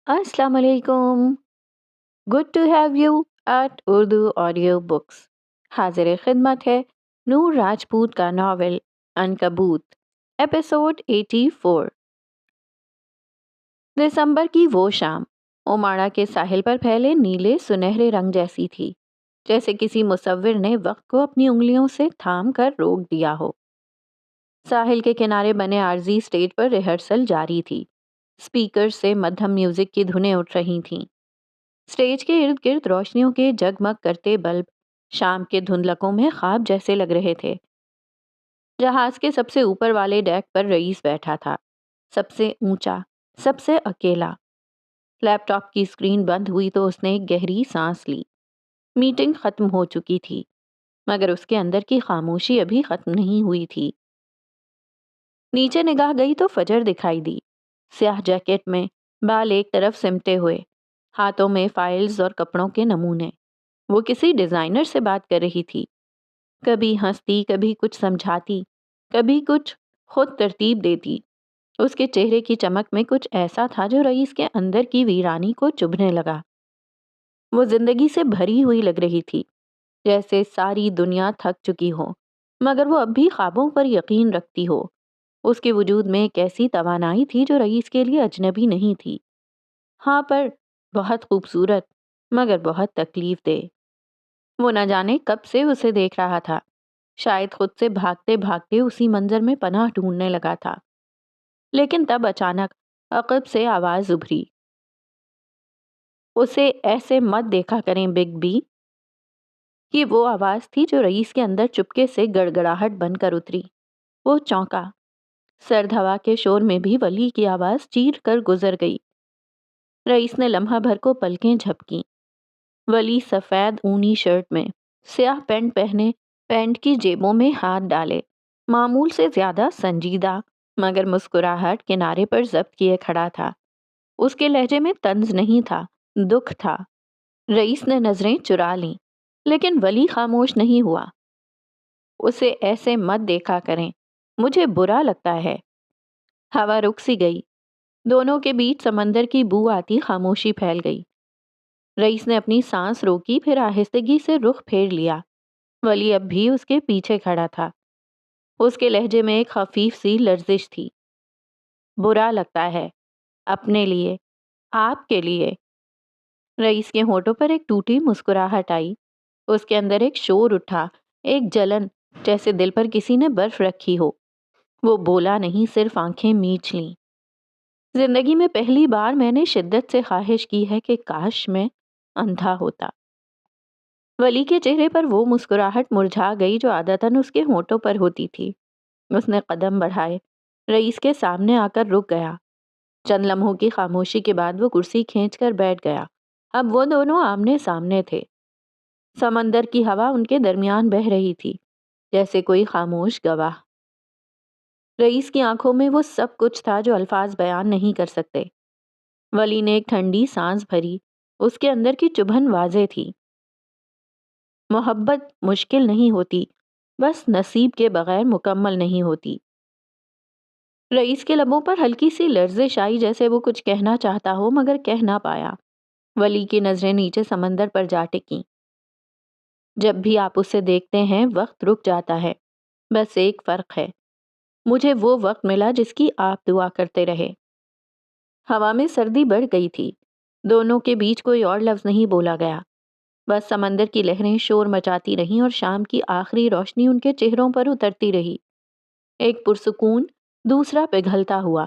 السلام علیکم. Good to have you at Urdu audio books. حاضر خدمت ہے نور راجپوت کا ناول عنکبوت، ایپیسوڈ 84. دسمبر کی وہ شام اوماڑا کے ساحل پر پھیلے نیلے سنہرے رنگ جیسی تھی، جیسے کسی مصور نے وقت کو اپنی انگلیوں سے تھام کر روک دیا ہو. ساحل کے کنارے بنے عارضی اسٹیج پر ریہرسل جاری تھی. اسپیکر سے مدھم میوزک کی دھنیں اٹھ رہی تھیں. اسٹیج کے ارد گرد روشنیوں کے جگمگ کرتے بلب شام کے دھندلکوں میں خواب جیسے لگ رہے تھے. جہاز کے سب سے اوپر والے ڈیک پر رئیس بیٹھا تھا، سب سے اونچا، سب سے اکیلا. لیپ ٹاپ کی اسکرین بند ہوئی تو اس نے ایک گہری سانس لی. میٹنگ ختم ہو چکی تھی، مگر اس کے اندر کی خاموشی ابھی ختم نہیں ہوئی تھی. نیچے نگاہ گئی تو فجر دکھائی دی، سیاہ جیکٹ میں، بال ایک طرف سمٹے ہوئے، ہاتھوں میں فائلز اور کپڑوں کے نمونے. وہ کسی ڈیزائنر سے بات کر رہی تھی، کبھی ہنستی، کبھی کچھ سمجھاتی، کبھی کچھ خود ترتیب دیتی. اس کے چہرے کی چمک میں کچھ ایسا تھا جو رئیس کے اندر کی ویرانی کو چبھنے لگا. وہ زندگی سے بھری ہوئی لگ رہی تھی، جیسے ساری دنیا تھک چکی ہو، مگر وہ اب بھی خوابوں پر یقین رکھتی ہو. اس کے وجود میں ایک ایسی توانائی تھی جو رئیس کے لیے اجنبی نہیں تھی. ہاں، پر بہت خوبصورت، مگر بہت تکلیف دہ. وہ نہ جانے کب سے اسے دیکھ رہا تھا، شاید خود سے بھاگتے بھاگتے اسی منظر میں پناہ ڈھونڈنے لگا تھا. لیکن تب اچانک عقب سے آواز ابھری، اسے ایسے مت دیکھا کریں بگ بی. یہ وہ آواز تھی جو رئیس کے اندر چپکے سے گڑگڑاہٹ بن کر اتری. وہ چونکا. سرد ہوا کے شور میں بھی ولی کی آواز چیر کر گزر گئی. رئیس نے لمحہ بھر کو پلکیں جھپکیں. ولی سفید اونی شرٹ میں، سیاہ پینٹ پہنے، پینٹ کی جیبوں میں ہاتھ ڈالے، معمول سے زیادہ سنجیدہ، مگر مسکراہٹ کنارے پر ضبط کیے کھڑا تھا. اس کے لہجے میں طنز نہیں تھا، دکھ تھا. رئیس نے نظریں چرا لیں، لیکن ولی خاموش نہیں ہوا. اسے ایسے مت دیکھا کریں، مجھے برا لگتا ہے. ہوا رک سی گئی. دونوں کے بیچ سمندر کی بو آتی خاموشی پھیل گئی. رئیس نے اپنی سانس روکی، پھر آہستگی سے رخ پھیر لیا. ولی اب بھی اس کے پیچھے کھڑا تھا. اس کے لہجے میں ایک خفیف سی لرزش تھی. برا لگتا ہے، اپنے لیے، آپ کے لیے. رئیس کے ہونٹوں پر ایک ٹوٹی مسکراہٹ آئی. اس کے اندر ایک شور اٹھا، ایک جلن، جیسے دل پر کسی نے برف رکھی ہو. وہ بولا نہیں، صرف آنکھیں میچ لیں. زندگی میں پہلی بار میں نے شدت سے خواہش کی ہے کہ کاش میں اندھا ہوتا. ولی کے چہرے پر وہ مسکراہٹ مرجھا گئی جو عادتاً اس کے ہونٹوں پر ہوتی تھی. اس نے قدم بڑھائے، رئیس کے سامنے آ کر رک گیا. چند لمحوں کی خاموشی کے بعد وہ کرسی کھینچ کر بیٹھ گیا. اب وہ دونوں آمنے سامنے تھے. سمندر کی ہوا ان کے درمیان بہہ رہی تھی، جیسے کوئی خاموش گواہ. رئیس کی آنکھوں میں وہ سب کچھ تھا جو الفاظ بیان نہیں کر سکتے. ولی نے ایک ٹھنڈی سانس بھری. اس کے اندر کی چبھن واضح تھی. محبت مشکل نہیں ہوتی، بس نصیب کے بغیر مکمل نہیں ہوتی. رئیس کے لبوں پر ہلکی سی لرزش آئی، جیسے وہ کچھ کہنا چاہتا ہو مگر کہہ نہ پایا. ولی کی نظریں نیچے سمندر پر جا ٹکیں. جب بھی آپ اسے دیکھتے ہیں وقت رک جاتا ہے، بس ایک فرق ہے، مجھے وہ وقت ملا جس کی آپ دعا کرتے رہے. ہوا میں سردی بڑھ گئی تھی. دونوں کے بیچ کوئی اور لفظ نہیں بولا گیا، بس سمندر کی لہریں شور مچاتی رہیں اور شام کی آخری روشنی ان کے چہروں پر اترتی رہی. ایک پرسکون، دوسرا پگھلتا ہوا.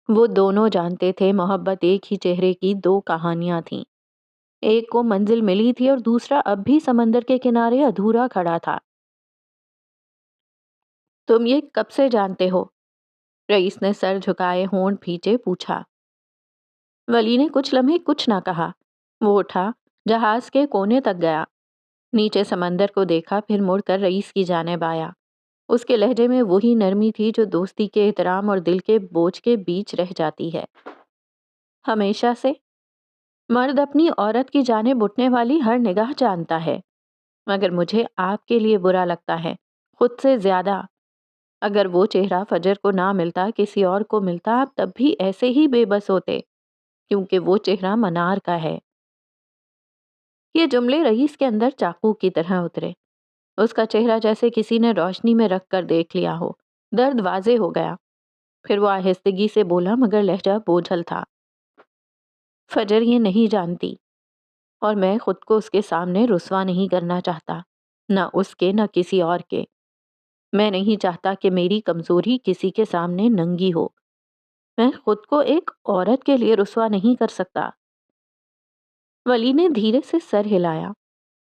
وہ دونوں جانتے تھے محبت ایک ہی چہرے کی دو کہانیاں تھیں. ایک کو منزل ملی تھی اور دوسرا اب بھی سمندر کے کنارے ادھورا کھڑا تھا. تم یہ کب سے جانتے ہو؟ رئیس نے سر جھکائے ہونٹ بھیچے پوچھا. ولی نے کچھ لمحے کچھ نہ کہا. وہ اٹھا، جہاز کے کونے تک گیا، نیچے سمندر کو دیکھا، پھر مڑ کر رئیس کی جانب آیا. اس کے لہجے میں وہی نرمی تھی جو دوستی کے احترام اور دل کے بوجھ کے بیچ رہ جاتی ہے. ہمیشہ سے مرد اپنی عورت کی جانب اٹھنے والی ہر نگاہ جانتا ہے، مگر مجھے آپ کے لیے برا لگتا ہے، خود سے زیادہ. اگر وہ چہرہ فجر کو نہ ملتا، کسی اور کو ملتا، آپ تب بھی ایسے ہی بے بس ہوتے. کیونکہ وہ چہرہ منار کا ہے۔ یہ جملے رئیس کے اندر چاقو کی طرح اترے۔ اس کا چہرہ جیسے کسی نے روشنی میں رکھ کر دیکھ لیا ہو۔ درد واضح ہو گیا۔ پھر وہ آہستگی سے بولا مگر لہجہ بوجھل تھا۔ فجر یہ نہیں جانتی، اور میں خود کو اس کے سامنے رسوا نہیں کرنا چاہتا، نہ اس کے نہ کسی اور کے۔ میں نہیں چاہتا کہ میری کمزوری کسی کے سامنے ننگی ہو۔ میں خود کو ایک عورت کے لیے رسوا نہیں کر سکتا۔ ولی نے دھیرے سے سر ہلایا۔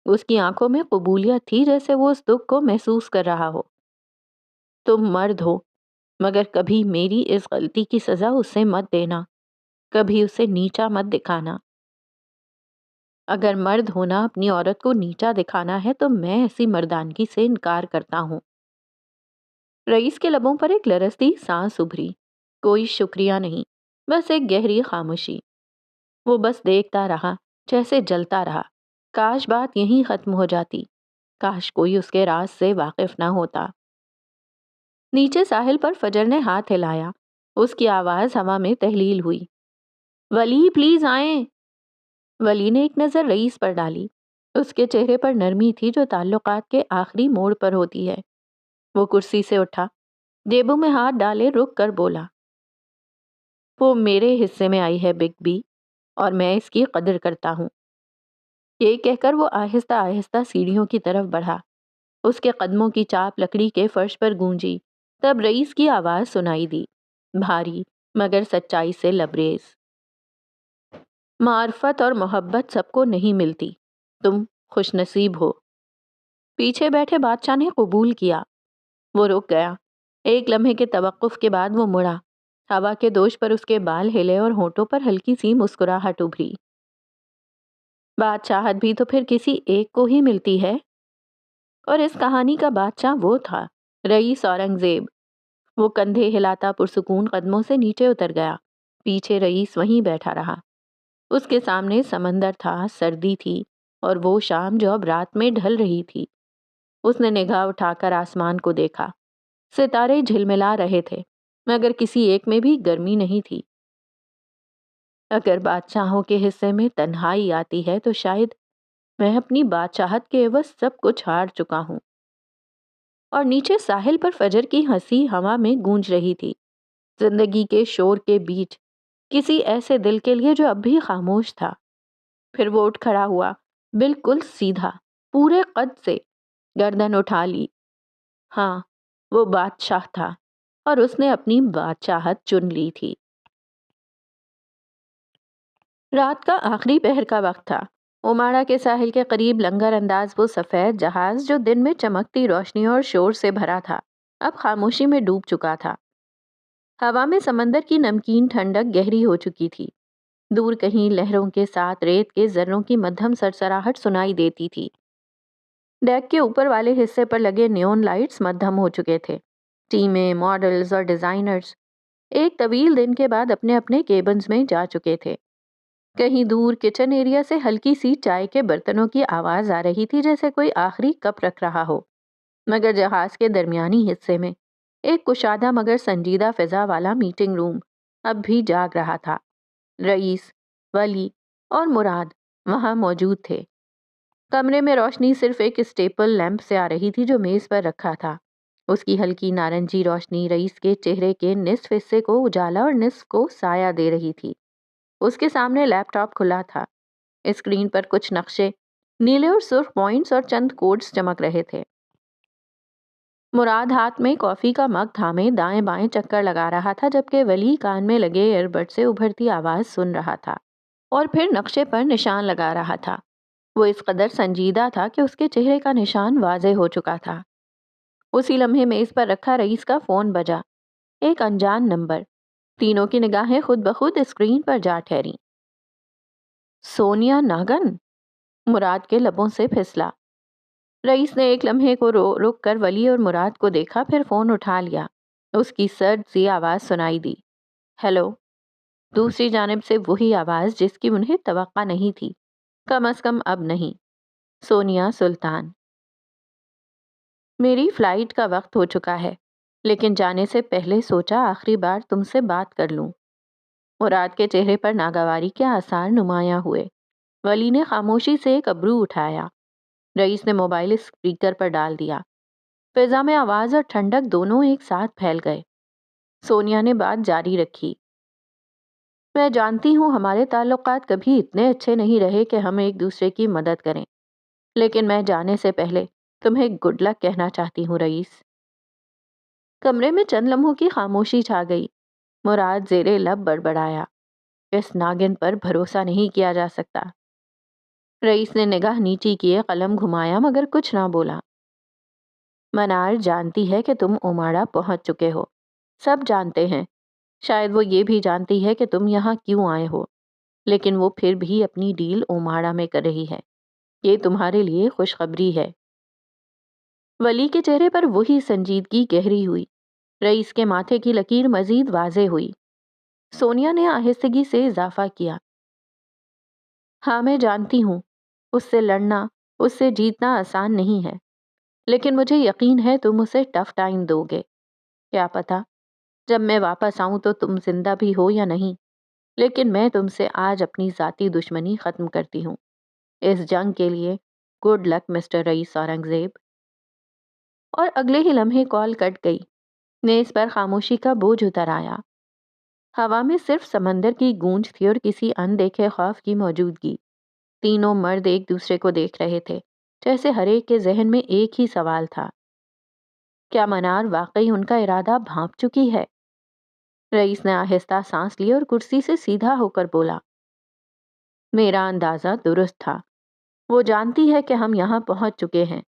اس کی آنکھوں میں قبولیت تھی، جیسے وہ اس دکھ کو محسوس کر رہا ہو۔ تم مرد ہو، مگر کبھی میری اس غلطی کی سزا اسے مت دینا، کبھی اسے نیچا مت دکھانا۔ اگر مرد ہونا اپنی عورت کو نیچا دکھانا ہے تو میں ایسی مردانگی سے انکار کرتا ہوں۔ رئیس کے لبوں پر ایک لرزتی سانس ابھری۔ کوئی شکریہ نہیں، بس ایک گہری خاموشی۔ وہ بس دیکھتا رہا، جیسے جلتا رہا۔ کاش بات یہیں ختم ہو جاتی، کاش کوئی اس کے راز سے واقف نہ ہوتا۔ نیچے ساحل پر فجر نے ہاتھ ہلایا۔ اس کی آواز ہوا میں تحلیل ہوئی۔ ولی پلیز آئیں۔ ولی نے ایک نظر رئیس پر ڈالی۔ اس کے چہرے پر نرمی تھی جو تعلقات کے آخری موڑ پر ہوتی ہے۔ وہ کرسی سے اٹھا، جیبوں میں ہاتھ ڈالے رک کر بولا، وہ میرے حصے میں آئی ہے بگ بی، اور میں اس کی قدر کرتا ہوں۔ یہ کہہ کر وہ آہستہ آہستہ سیڑھیوں کی طرف بڑھا۔ اس کے قدموں کی چاپ لکڑی کے فرش پر گونجی۔ تب رئیس کی آواز سنائی دی، بھاری مگر سچائی سے لبریز۔ معرفت اور محبت سب کو نہیں ملتی، تم خوش نصیب ہو۔ پیچھے بیٹھے بادشاہ نے قبول کیا۔ وہ رک گیا۔ ایک لمحے کے توقف کے بعد وہ مڑا۔ ہوا کے دوش پر اس کے بال ہلے اور ہونٹوں پر ہلکی سی مسکراہٹ ابھری۔ بادشاہت بھی تو پھر کسی ایک کو ہی ملتی ہے، اور اس کہانی کا بادشاہ وہ تھا، رئیس اورنگزیب۔ وہ کندھے ہلاتا پرسکون قدموں سے نیچے اتر گیا۔ پیچھے رئیس وہیں بیٹھا رہا۔ اس کے سامنے سمندر تھا، سردی تھی، اور وہ شام جو اب رات میں ڈھل رہی تھی۔ اس نے نگاہ اٹھا کر آسمان کو دیکھا۔ ستارے جھلملا رہے تھے، مگر کسی ایک میں بھی گرمی نہیں تھی۔ اگر بادشاہوں کے حصے میں تنہائی آتی ہے تو شاید میں اپنی بادشاہت کے عوض سب کچھ ہار چکا ہوں۔ اور نیچے ساحل پر فجر کی ہنسی ہوا میں گونج رہی تھی، زندگی کے شور کے بیچ، کسی ایسے دل کے لیے جو اب بھی خاموش تھا۔ پھر وہ اٹھ کھڑا ہوا، بالکل سیدھا، پورے قد سے، گردن اٹھا لی۔ ہاں، وہ بادشاہ تھا، اور اس نے اپنی بادشاہت چن لی تھی۔ رات کا آخری پہر کا وقت تھا۔ اوماڑا کے ساحل کے قریب لنگر انداز وہ سفید جہاز جو دن میں چمکتی روشنی اور شور سے بھرا تھا، اب خاموشی میں ڈوب چکا تھا۔ ہوا میں سمندر کی نمکین ٹھنڈک گہری ہو چکی تھی۔ دور کہیں لہروں کے ساتھ ریت کے ذروں کی مدھم سرسراہٹ سنائی دیتی تھی۔ ڈیک کے اوپر والے حصے پر لگے نیون لائٹس مدھم ہو چکے تھے۔ ٹیمیں، ماڈلز اور ڈیزائنرز ایک طویل دن کے بعد اپنے اپنے کیبنز میں جا چکے تھے۔ کہیں دور کچن ایریا سے ہلکی سی چائے کے برتنوں کی آواز آ رہی تھی، جیسے کوئی آخری کپ رکھ رہا ہو۔ مگر جہاز کے درمیانی حصے میں ایک کشادہ مگر سنجیدہ فضا والا میٹنگ روم اب بھی جاگ رہا تھا۔ رئیس، ولی اور مراد وہاں موجود تھے۔ کمرے میں روشنی صرف ایک اسٹیپل لیمپ سے آ رہی تھی جو میز پر رکھا تھا۔ اس کی ہلکی نارنجی روشنی رئیس کے چہرے کے نصف حصے کو اجالا اور نصف کو سایہ دے رہی تھی۔ اس کے سامنے لیپ ٹاپ کھلا تھا۔ اسکرین پر کچھ نقشے، نیلے اور سرخ پوائنٹس اور چند کوڈز چمک رہے تھے۔ مراد ہاتھ میں کافی کا مگ تھامے دائیں بائیں چکر لگا رہا تھا، جبکہ ولی کان میں لگے ایئر بڈ سے ابھرتی آواز سن رہا تھا اور پھر نقشے پر نشان لگا رہا تھا۔ وہ اس قدر سنجیدہ تھا کہ اس کے چہرے کا نشان واضح ہو چکا تھا۔ اسی لمحے میز پر رکھا رئیس کا فون بجا۔ ایک انجان نمبر۔ تینوں کی نگاہیں خود بخود اسکرین پر جا ٹھہریں۔ سونیا ناگن؟ مراد کے لبوں سے پھسلا۔ رئیس نے ایک لمحے کو رک کر ولی اور مراد کو دیکھا، پھر فون اٹھا لیا۔ اس کی سرد سی آواز سنائی دی، ہیلو۔ دوسری جانب سے وہی آواز جس کی انہیں توقع نہیں تھی، کم از کم اب نہیں۔ سونیا سلطان۔ میری فلائٹ کا وقت ہو چکا ہے، لیکن جانے سے پہلے سوچا آخری بار تم سے بات کر لوں۔ مراد کے چہرے پر ناگواری کے آثار نمایاں ہوئے۔ ولی نے خاموشی سے ایک ابرو اٹھایا۔ رئیس نے موبائل اسپیکر پر ڈال دیا۔ فضا میں آواز اور ٹھنڈک دونوں ایک ساتھ پھیل گئے۔ سونیا نے بات جاری رکھی۔ میں جانتی ہوں ہمارے تعلقات کبھی اتنے اچھے نہیں رہے کہ ہم ایک دوسرے کی مدد کریں، لیکن میں جانے سے پہلے تمہیں گڈ لک کہنا چاہتی ہوں رئیس۔ کمرے میں چند لمحوں کی خاموشی چھا گئی۔ مراد زیر لب بڑبڑایا، اس ناگن پر بھروسہ نہیں کیا جا سکتا۔ رئیس نے نگاہ نیچی کیے، قلم گھمایا مگر کچھ نہ بولا۔ منار جانتی ہے کہ تم اوماڑا پہنچ چکے ہو، سب جانتے ہیں، شاید وہ یہ بھی جانتی ہے کہ تم یہاں کیوں آئے ہو، لیکن وہ پھر بھی اپنی ڈیل اوماڑا میں کر رہی ہے۔ یہ تمہارے لیے خوشخبری ہے۔ ولی کے چہرے پر وہی سنجیدگی گہری ہوئی۔ رئیس کے ماتھے کی لکیر مزید واضح ہوئی۔ سونیا نے آہستگی سے اضافہ کیا، ہاں میں جانتی ہوں اس سے لڑنا، اس سے جیتنا آسان نہیں ہے، لیکن مجھے یقین ہے تم اسے ٹف ٹائم دو گے۔ کیا پتا جب میں واپس آؤں تو تم زندہ بھی ہو یا نہیں، لیکن میں تم سے آج اپنی ذاتی دشمنی ختم کرتی ہوں۔ اس جنگ کے لیے گڈ لک مسٹر رئیس اورنگزیب۔ اور اگلے ہی لمحے کال کٹ گئی۔ میز پر خاموشی کا بوجھ اتر آیا۔ ہوا میں صرف سمندر کی گونج تھی اور کسی اندیکھے خوف کی موجودگی۔ تینوں مرد ایک دوسرے کو دیکھ رہے تھے، جیسے ہر ایک کے ذہن میں ایک ہی سوال تھا، کیا منار واقعی ان کا ارادہ بھانپ چکی ہے؟ رئیس نے آہستہ سانس لی اور کرسی سے سیدھا ہو کر بولا، میرا اندازہ درست تھا۔ وہ جانتی ہے کہ ہم یہاں پہنچ چکے ہیں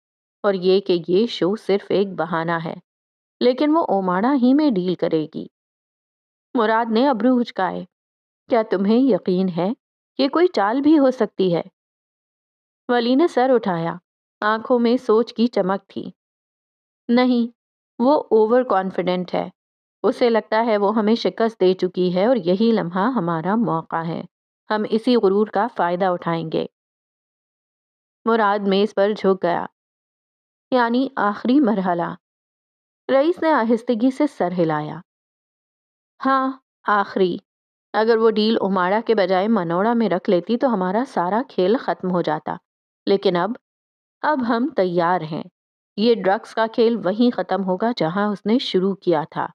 اور یہ کہ یہ شو صرف ایک بہانہ ہے، لیکن وہ اوماڑا ہی میں ڈیل کرے گی۔ مراد نے ابرو اچکائے، کیا تمہیں یقین ہے یہ کوئی چال بھی ہو سکتی ہے؟ ولی نے سر اٹھایا، آنکھوں میں سوچ کی چمک تھی۔ نہیں، وہ اوور کانفیڈنٹ ہے۔ اسے لگتا ہے وہ ہمیں شکست دے چکی ہے اور یہی لمحہ ہمارا موقع ہے۔ ہم اسی غرور کا فائدہ اٹھائیں گے۔ مراد میز پر جھک گیا، یعنی آخری مرحلہ؟ رئیس نے آہستگی سے سر ہلایا، ہاں آخری۔ اگر وہ ڈیل اوماڑا کے بجائے منوڑا میں رکھ لیتی تو ہمارا سارا کھیل ختم ہو جاتا، لیکن اب ہم تیار ہیں۔ یہ ڈرگس کا کھیل وہیں ختم ہوگا جہاں اس نے شروع کیا تھا۔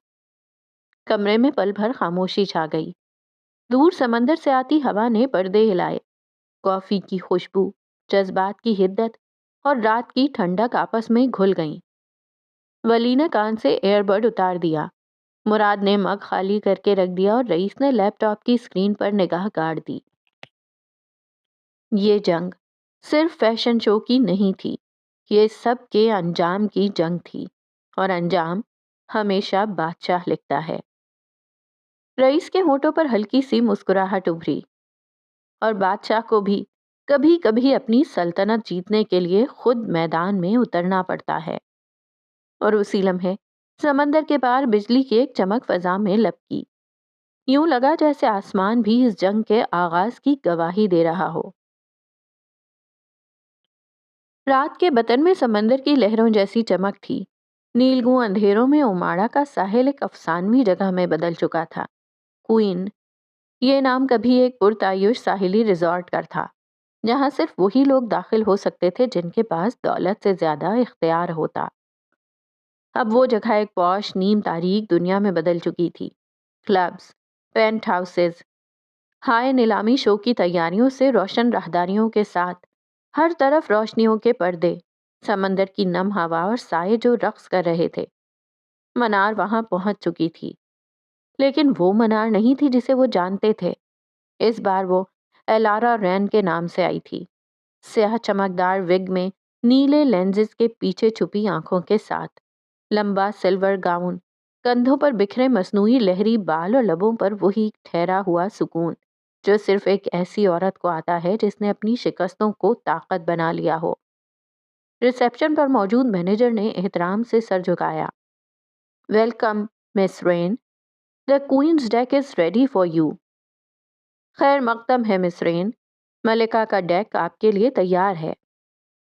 کمرے میں پل بھر خاموشی چھا گئی۔ دور سمندر سے آتی ہوا نے پردے ہلائے۔ کافی کی خوشبو، جذبات کی حدت اور رات کی ٹھنڈک آپس میں گھل گئیں۔ ولی نے کان سے ایئر بڈ اتار دیا۔ مراد نے مگ خالی کر کے رکھ دیا اور رئیس نے لیپ ٹاپ کی اسکرین پر نگاہ گاڑ دی۔ یہ جنگ صرف فیشن شو کی نہیں تھی، یہ سب کے انجام کی جنگ تھی، اور انجام ہمیشہ بادشاہ لکھتا ہے۔ رئیس کے ہونٹوں پر ہلکی سی مسکراہٹ ابھری، اور بادشاہ کو بھی کبھی کبھی اپنی سلطنت جیتنے کے لیے خود میدان میں اترنا پڑتا ہے۔ اور اسی لمحے سمندر کے پار بجلی کی ایک چمک فضا میں لپکی۔ یوں لگا جیسے آسمان بھی اس جنگ کے آغاز کی گواہی دے رہا ہو۔ رات کے بطن میں سمندر کی لہروں جیسی چمک تھی۔ نیلگوں اندھیروں میں اوماڑا کا ساحل ایک افسانوی جگہ میں بدل چکا تھا۔ کوئن، یہ نام کبھی ایک پرتعیش ساحلی ریزورٹ کا تھا، جہاں صرف وہی لوگ داخل ہو سکتے تھے جن کے پاس دولت سے زیادہ اختیار ہوتا۔ اب وہ جگہ ایک پوش نیم تاریک دنیا میں بدل چکی تھی۔ کلبز، پینٹ ہاؤسز، ہائے نیلامی شو کی تیاریوں سے روشن راہداریوں کے ساتھ، ہر طرف روشنیوں کے پردے، سمندر کی نم ہوا اور سائے جو رقص کر رہے تھے۔ منار وہاں پہنچ چکی تھی، لیکن وہ منار نہیں تھی جسے وہ جانتے تھے۔ اس بار وہ ایلارا رین کے نام سے آئی تھی، سیاہ چمکدار وگ میں، نیلے لینزز کے پیچھے چھپی آنکھوں کے ساتھ، لمبا سلور گاؤن، کندھوں پر بکھرے مصنوعی لہری بال اور لبوں پر وہی ٹھہرا ہوا سکون جو صرف ایک ایسی عورت کو آتا ہے جس نے اپنی شکستوں کو طاقت بنا لیا ہو۔ ریسیپشن پر موجود مینیجر نے احترام سے سر جھکایا، welcome miss Rain, the queen's deck is ready for you. خیر مقدم ہے مس رین، ملکہ کا ڈیک آپ کے لیے تیار ہے۔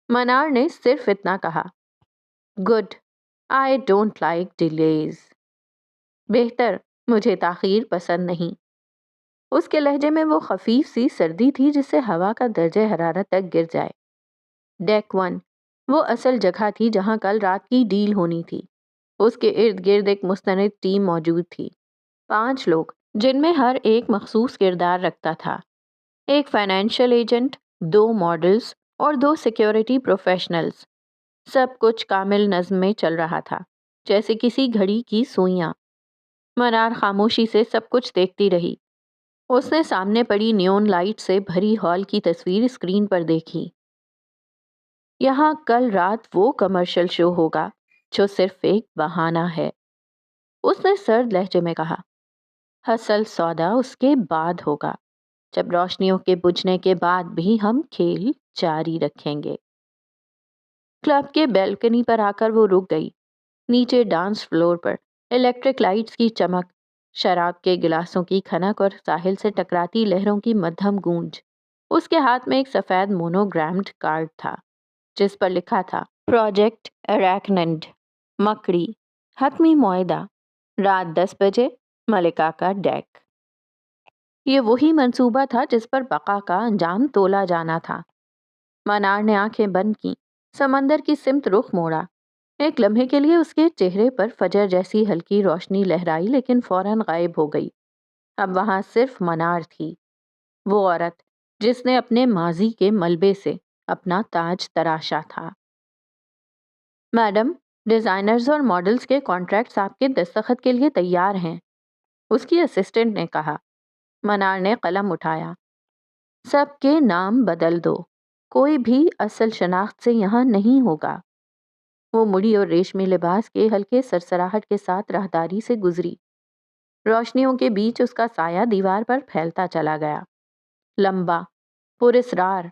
منار نے صرف اتنا کہا، good, I don't like delays. بہتر، مجھے تاخیر پسند نہیں۔ اس کے لہجے میں وہ خفیف سی سردی تھی جس سے ہوا کا درجہ حرارت تک گر جائے۔ ڈیک 1 وہ اصل جگہ تھی جہاں کل رات کی ڈیل ہونی تھی۔ اس کے ارد گرد ایک مستند ٹیم موجود تھی، 5 لوگ جن میں ہر ایک مخصوص کردار رکھتا تھا۔ ایک فائنینشیل ایجنٹ، 2 ماڈلز اور 2 سیکیورٹی پروفیشنلز۔ سب کچھ کامل نظم میں چل رہا تھا، جیسے کسی گھڑی کی سوئیاں۔ منار خاموشی سے سب کچھ دیکھتی رہی۔ اس نے سامنے پڑی نیون لائٹ سے بھری ہال کی تصویر اسکرین پر دیکھی۔ یہاں کل رات وہ کمرشل شو ہوگا جو صرف ایک بہانہ ہے، اس نے سرد لہجے میں کہا۔ اصل سودا اس کے بعد ہوگا، جب روشنیوں کے بجھنے کے بعد بھی ہم کھیل جاری رکھیں گے۔ کلب کے بیلکنی پر آ کر وہ رک گئی۔ نیچے ڈانس فلور پر الیکٹرک لائٹس کی چمک، شراب کے گلاسوں کی کھنک اور ساحل سے ٹکراتی لہروں کی مدھم گونج۔ اس کے ہاتھ میں ایک سفید مونوگرامڈ کارڈ تھا جس پر لکھا تھا پروجیکٹ اریکننڈ، مکڑی، حتمی معاہدہ، رات 10 بجے، ملکہ کا ڈیک۔ یہ وہی منصوبہ تھا جس پر بقا کا انجام تولا جانا تھا۔ منار نے آنکھیں بند کی، سمندر کی سمت رخ موڑا۔ ایک لمحے کے لیے اس کے چہرے پر فجر جیسی ہلکی روشنی لہرائی لیکن فوراً غائب ہو گئی۔ اب وہاں صرف منار تھی، وہ عورت جس نے اپنے ماضی کے ملبے سے اپنا تاج تراشا تھا۔ میڈم، ڈیزائنرز اور ماڈلز کے کانٹریکٹس آپ کے دستخط کے لیے تیار ہیں، اس کی اسسٹنٹ نے کہا۔ منار نے قلم اٹھایا۔ سب کے نام بدل دو، کوئی بھی اصل شناخت سے یہاں نہیں ہوگا۔ وہ مڑی اور ریشمی لباس کے ہلکے سرسراہٹ کے ساتھ راہداری سے گزری۔ روشنیوں کے بیچ اس کا سایہ دیوار پر پھیلتا چلا گیا، لمبا، پراسرار،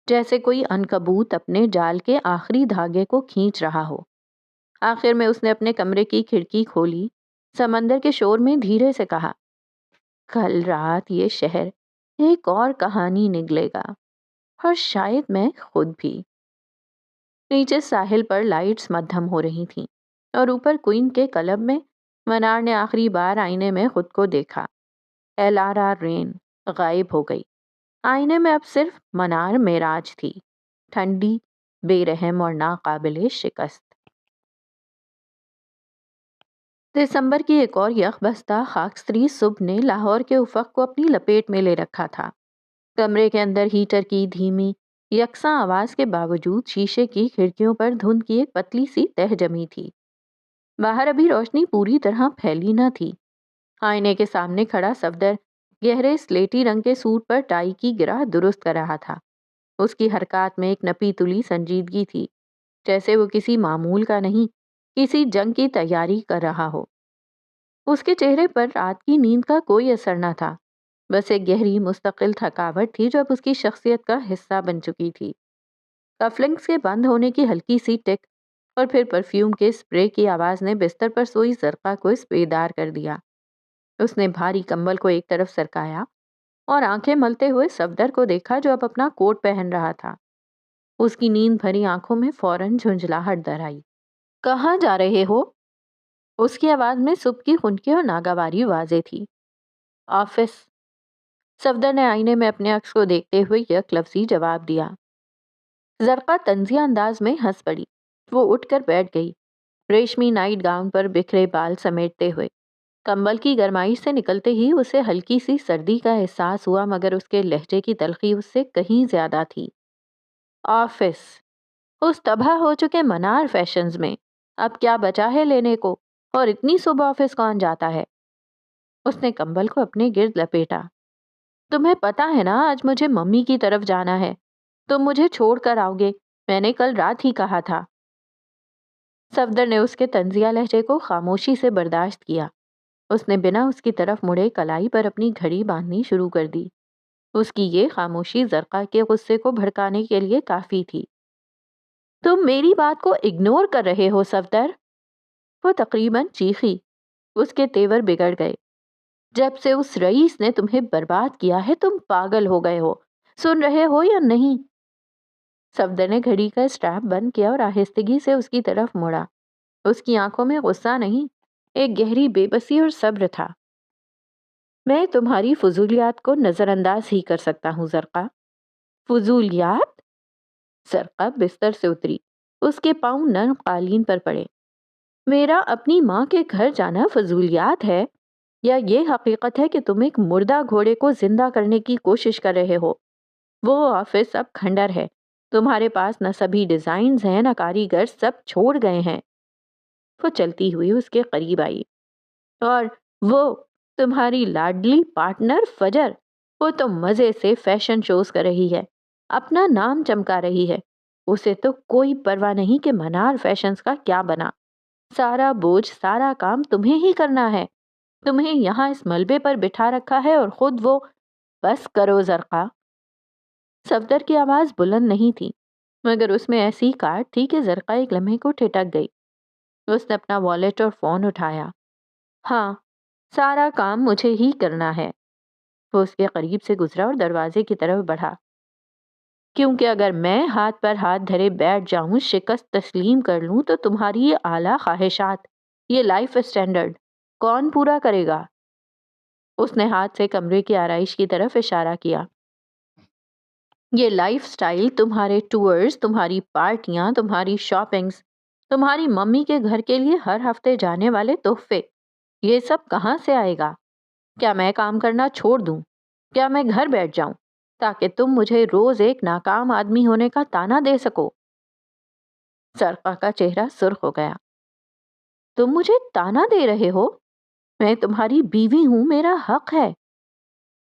جیسے کوئی عنکبوت اپنے جال کے آخری دھاگے کو کھینچ رہا ہو۔ آخر میں اس نے اپنے کمرے کی کھڑکی کھولی، سمندر کے شور میں دھیرے سے کہا، کل رات یہ شہر ایک اور کہانی نگلے گا، اور شاید میں خود بھی۔ نیچے ساحل پر لائٹس مدھم ہو رہی تھیں اور اوپر کوئن کے کلب میں منار نے آخری بار آئینے میں خود کو دیکھا۔ ایلارا رین غائب ہو گئی۔ آئینے میں اب صرف منار معراج تھی، ٹھنڈی، بے رحم اور ناقابل شکست۔ دسمبر کی ایک اور یکبستہ خاکستری صبح نے لاہور کے افق کو اپنی لپیٹ میں لے رکھا تھا۔ کمرے کے اندر ہیٹر کی دھیمی یکساں آواز کے باوجود شیشے کی کھڑکیوں پر دھند کی ایک پتلی سی تہ جمی تھی۔ باہر ابھی روشنی پوری طرح پھیلی نہ تھی۔ آئینے کے سامنے کھڑا صفدر گہرے سلیٹی رنگ کے سوٹ پر ٹائی کی گرہ درست کر رہا تھا۔ اس کی حرکات میں ایک نپی تلی سنجیدگی تھی، جیسے وہ کسی معمول کا نہیں، کسی جنگ کی تیاری کر رہا ہو۔ اس کے چہرے پر رات کی نیند کا کوئی اثر نہ تھا، بس ایک گہری مستقل تھکاوٹ تھی جو اب اس کی شخصیت کا حصہ بن چکی تھی۔ کفلنگز کے بند ہونے کی ہلکی سی ٹک اور پھر پرفیوم کے اسپرے کی آواز نے بستر پر سوئی زرقہ کو بیدار کر دیا۔ اس نے بھاری کمبل کو ایک طرف سرکایا اور آنکھیں ملتے ہوئے صفدر کو دیکھا جو اب اپنا کوٹ پہن رہا تھا۔ اس کی نیند بھری آنکھوں میں فوراً جھنجھلاہٹ در آئی۔ کہاں جا رہے ہو؟ اس کی آواز میں صبح کی خنکی اور ناگواری واضح تھی۔ آفس، صفدر نے آئینے میں اپنے عکس کو دیکھتے ہوئے یک لفظی جواب دیا۔ زرقہ طنزیہ انداز میں ہنس پڑی۔ وہ اٹھ کر بیٹھ گئی، ریشمی نائٹ گاؤن پر بکھرے بال سمیٹتے ہوئے۔ کمبل کی گرمائش سے نکلتے ہی اسے ہلکی سی سردی کا احساس ہوا، مگر اس کے لہجے کی تلخی اس سے کہیں زیادہ تھی۔ آفس، اس تباہ ہو چکے منار فیشنز میں اب کیا بچا ہے لینے کو، اور اتنی صبح آفس کون جاتا ہے؟ اس نے کمبل کو اپنے گرد لپیٹا۔ تمہیں پتا ہے نا آج مجھے ممی کی طرف جانا ہے، تم مجھے چھوڑ کر آؤ گے، میں نے کل رات ہی کہا تھا۔ صفدر نے اس کے طنزیہ لہجے کو خاموشی سے برداشت کیا۔ اس نے بنا اس کی طرف مڑے کلائی پر اپنی گھڑی باندھنی شروع کر دی۔ اس کی یہ خاموشی زرقہ کے غصے کو بھڑکانے کے لیے کافی تھی۔ تم میری بات کو اگنور کر رہے ہو صفدر؟ وہ تقریباً چیخی۔ اس کے تیور بگڑ گئے۔ جب سے اس رئیس نے تمہیں برباد کیا ہے تم پاگل ہو گئے ہو، سن رہے ہو یا نہیں؟ صفدر نے گھڑی کا اسٹریپ بند کیا اور آہستگی سے اس کی طرف مڑا۔ اس کی آنکھوں میں غصہ نہیں، ایک گہری بے بسی اور صبر تھا۔ میں تمہاری فضولیات کو نظر انداز ہی کر سکتا ہوں زرقا۔ فضولیات؟ زرقا بستر سے اتری، اس کے پاؤں نرم قالین پر پڑے۔ میرا اپنی ماں کے گھر جانا فضولیات ہے، یا یہ حقیقت ہے کہ تم ایک مردہ گھوڑے کو زندہ کرنے کی کوشش کر رہے ہو؟ وہ آفس اب کھنڈر ہے، تمہارے پاس نہ سبھی ڈیزائنز ہیں نہ کاریگر، سب چھوڑ گئے ہیں۔ وہ چلتی ہوئی اس کے قریب آئی۔ اور وہ تمہاری لاڈلی پارٹنر فجر، وہ تو مزے سے فیشن شوز کر رہی ہے، اپنا نام چمکا رہی ہے۔ اسے تو کوئی پرواہ نہیں کہ منار فیشنز کا کیا بنا۔ سارا بوجھ، سارا کام تمہیں ہی کرنا ہے، تمہیں یہاں اس ملبے پر بٹھا رکھا ہے، اور خود وہ… بس کرو زرقا۔ صفدر کی آواز بلند نہیں تھی، مگر اس میں ایسی کاٹ تھی کہ زرقا ایک لمحے کو ٹھٹک گئی۔ اس نے اپنا والیٹ اور فون اٹھایا۔ ہاں، سارا کام مجھے ہی کرنا ہے۔ وہ اس کے قریب سے گزرا اور دروازے کی طرف بڑھا۔ کیونکہ اگر میں ہاتھ پر ہاتھ دھرے بیٹھ جاؤں، شکست تسلیم کر لوں، تو تمہاری یہ اعلیٰ خواہشات، یہ لائف اسٹینڈرڈ کون پورا کرے گا؟ اس نے ہاتھ سے کمرے کی آرائش کی طرف اشارہ کیا۔ یہ لائف سٹائل، تمہارے ٹورز، تمہاری پارٹیاں، تمہاری شاپنگز، تمہاری ممی کے گھر کے لیے ہر ہفتے جانے والے تحفے، یہ سب کہاں سے آئے گا؟ کیا میں کام کرنا چھوڑ دوں؟ کیا میں گھر بیٹھ جاؤں تاکہ تم مجھے روز ایک ناکام آدمی ہونے کا تانا دے سکو؟ زرقا کا چہرہ سرخ ہو گیا۔ تم مجھے تانا دے رہے ہو؟ میں تمہاری بیوی ہوں، میرا حق ہے۔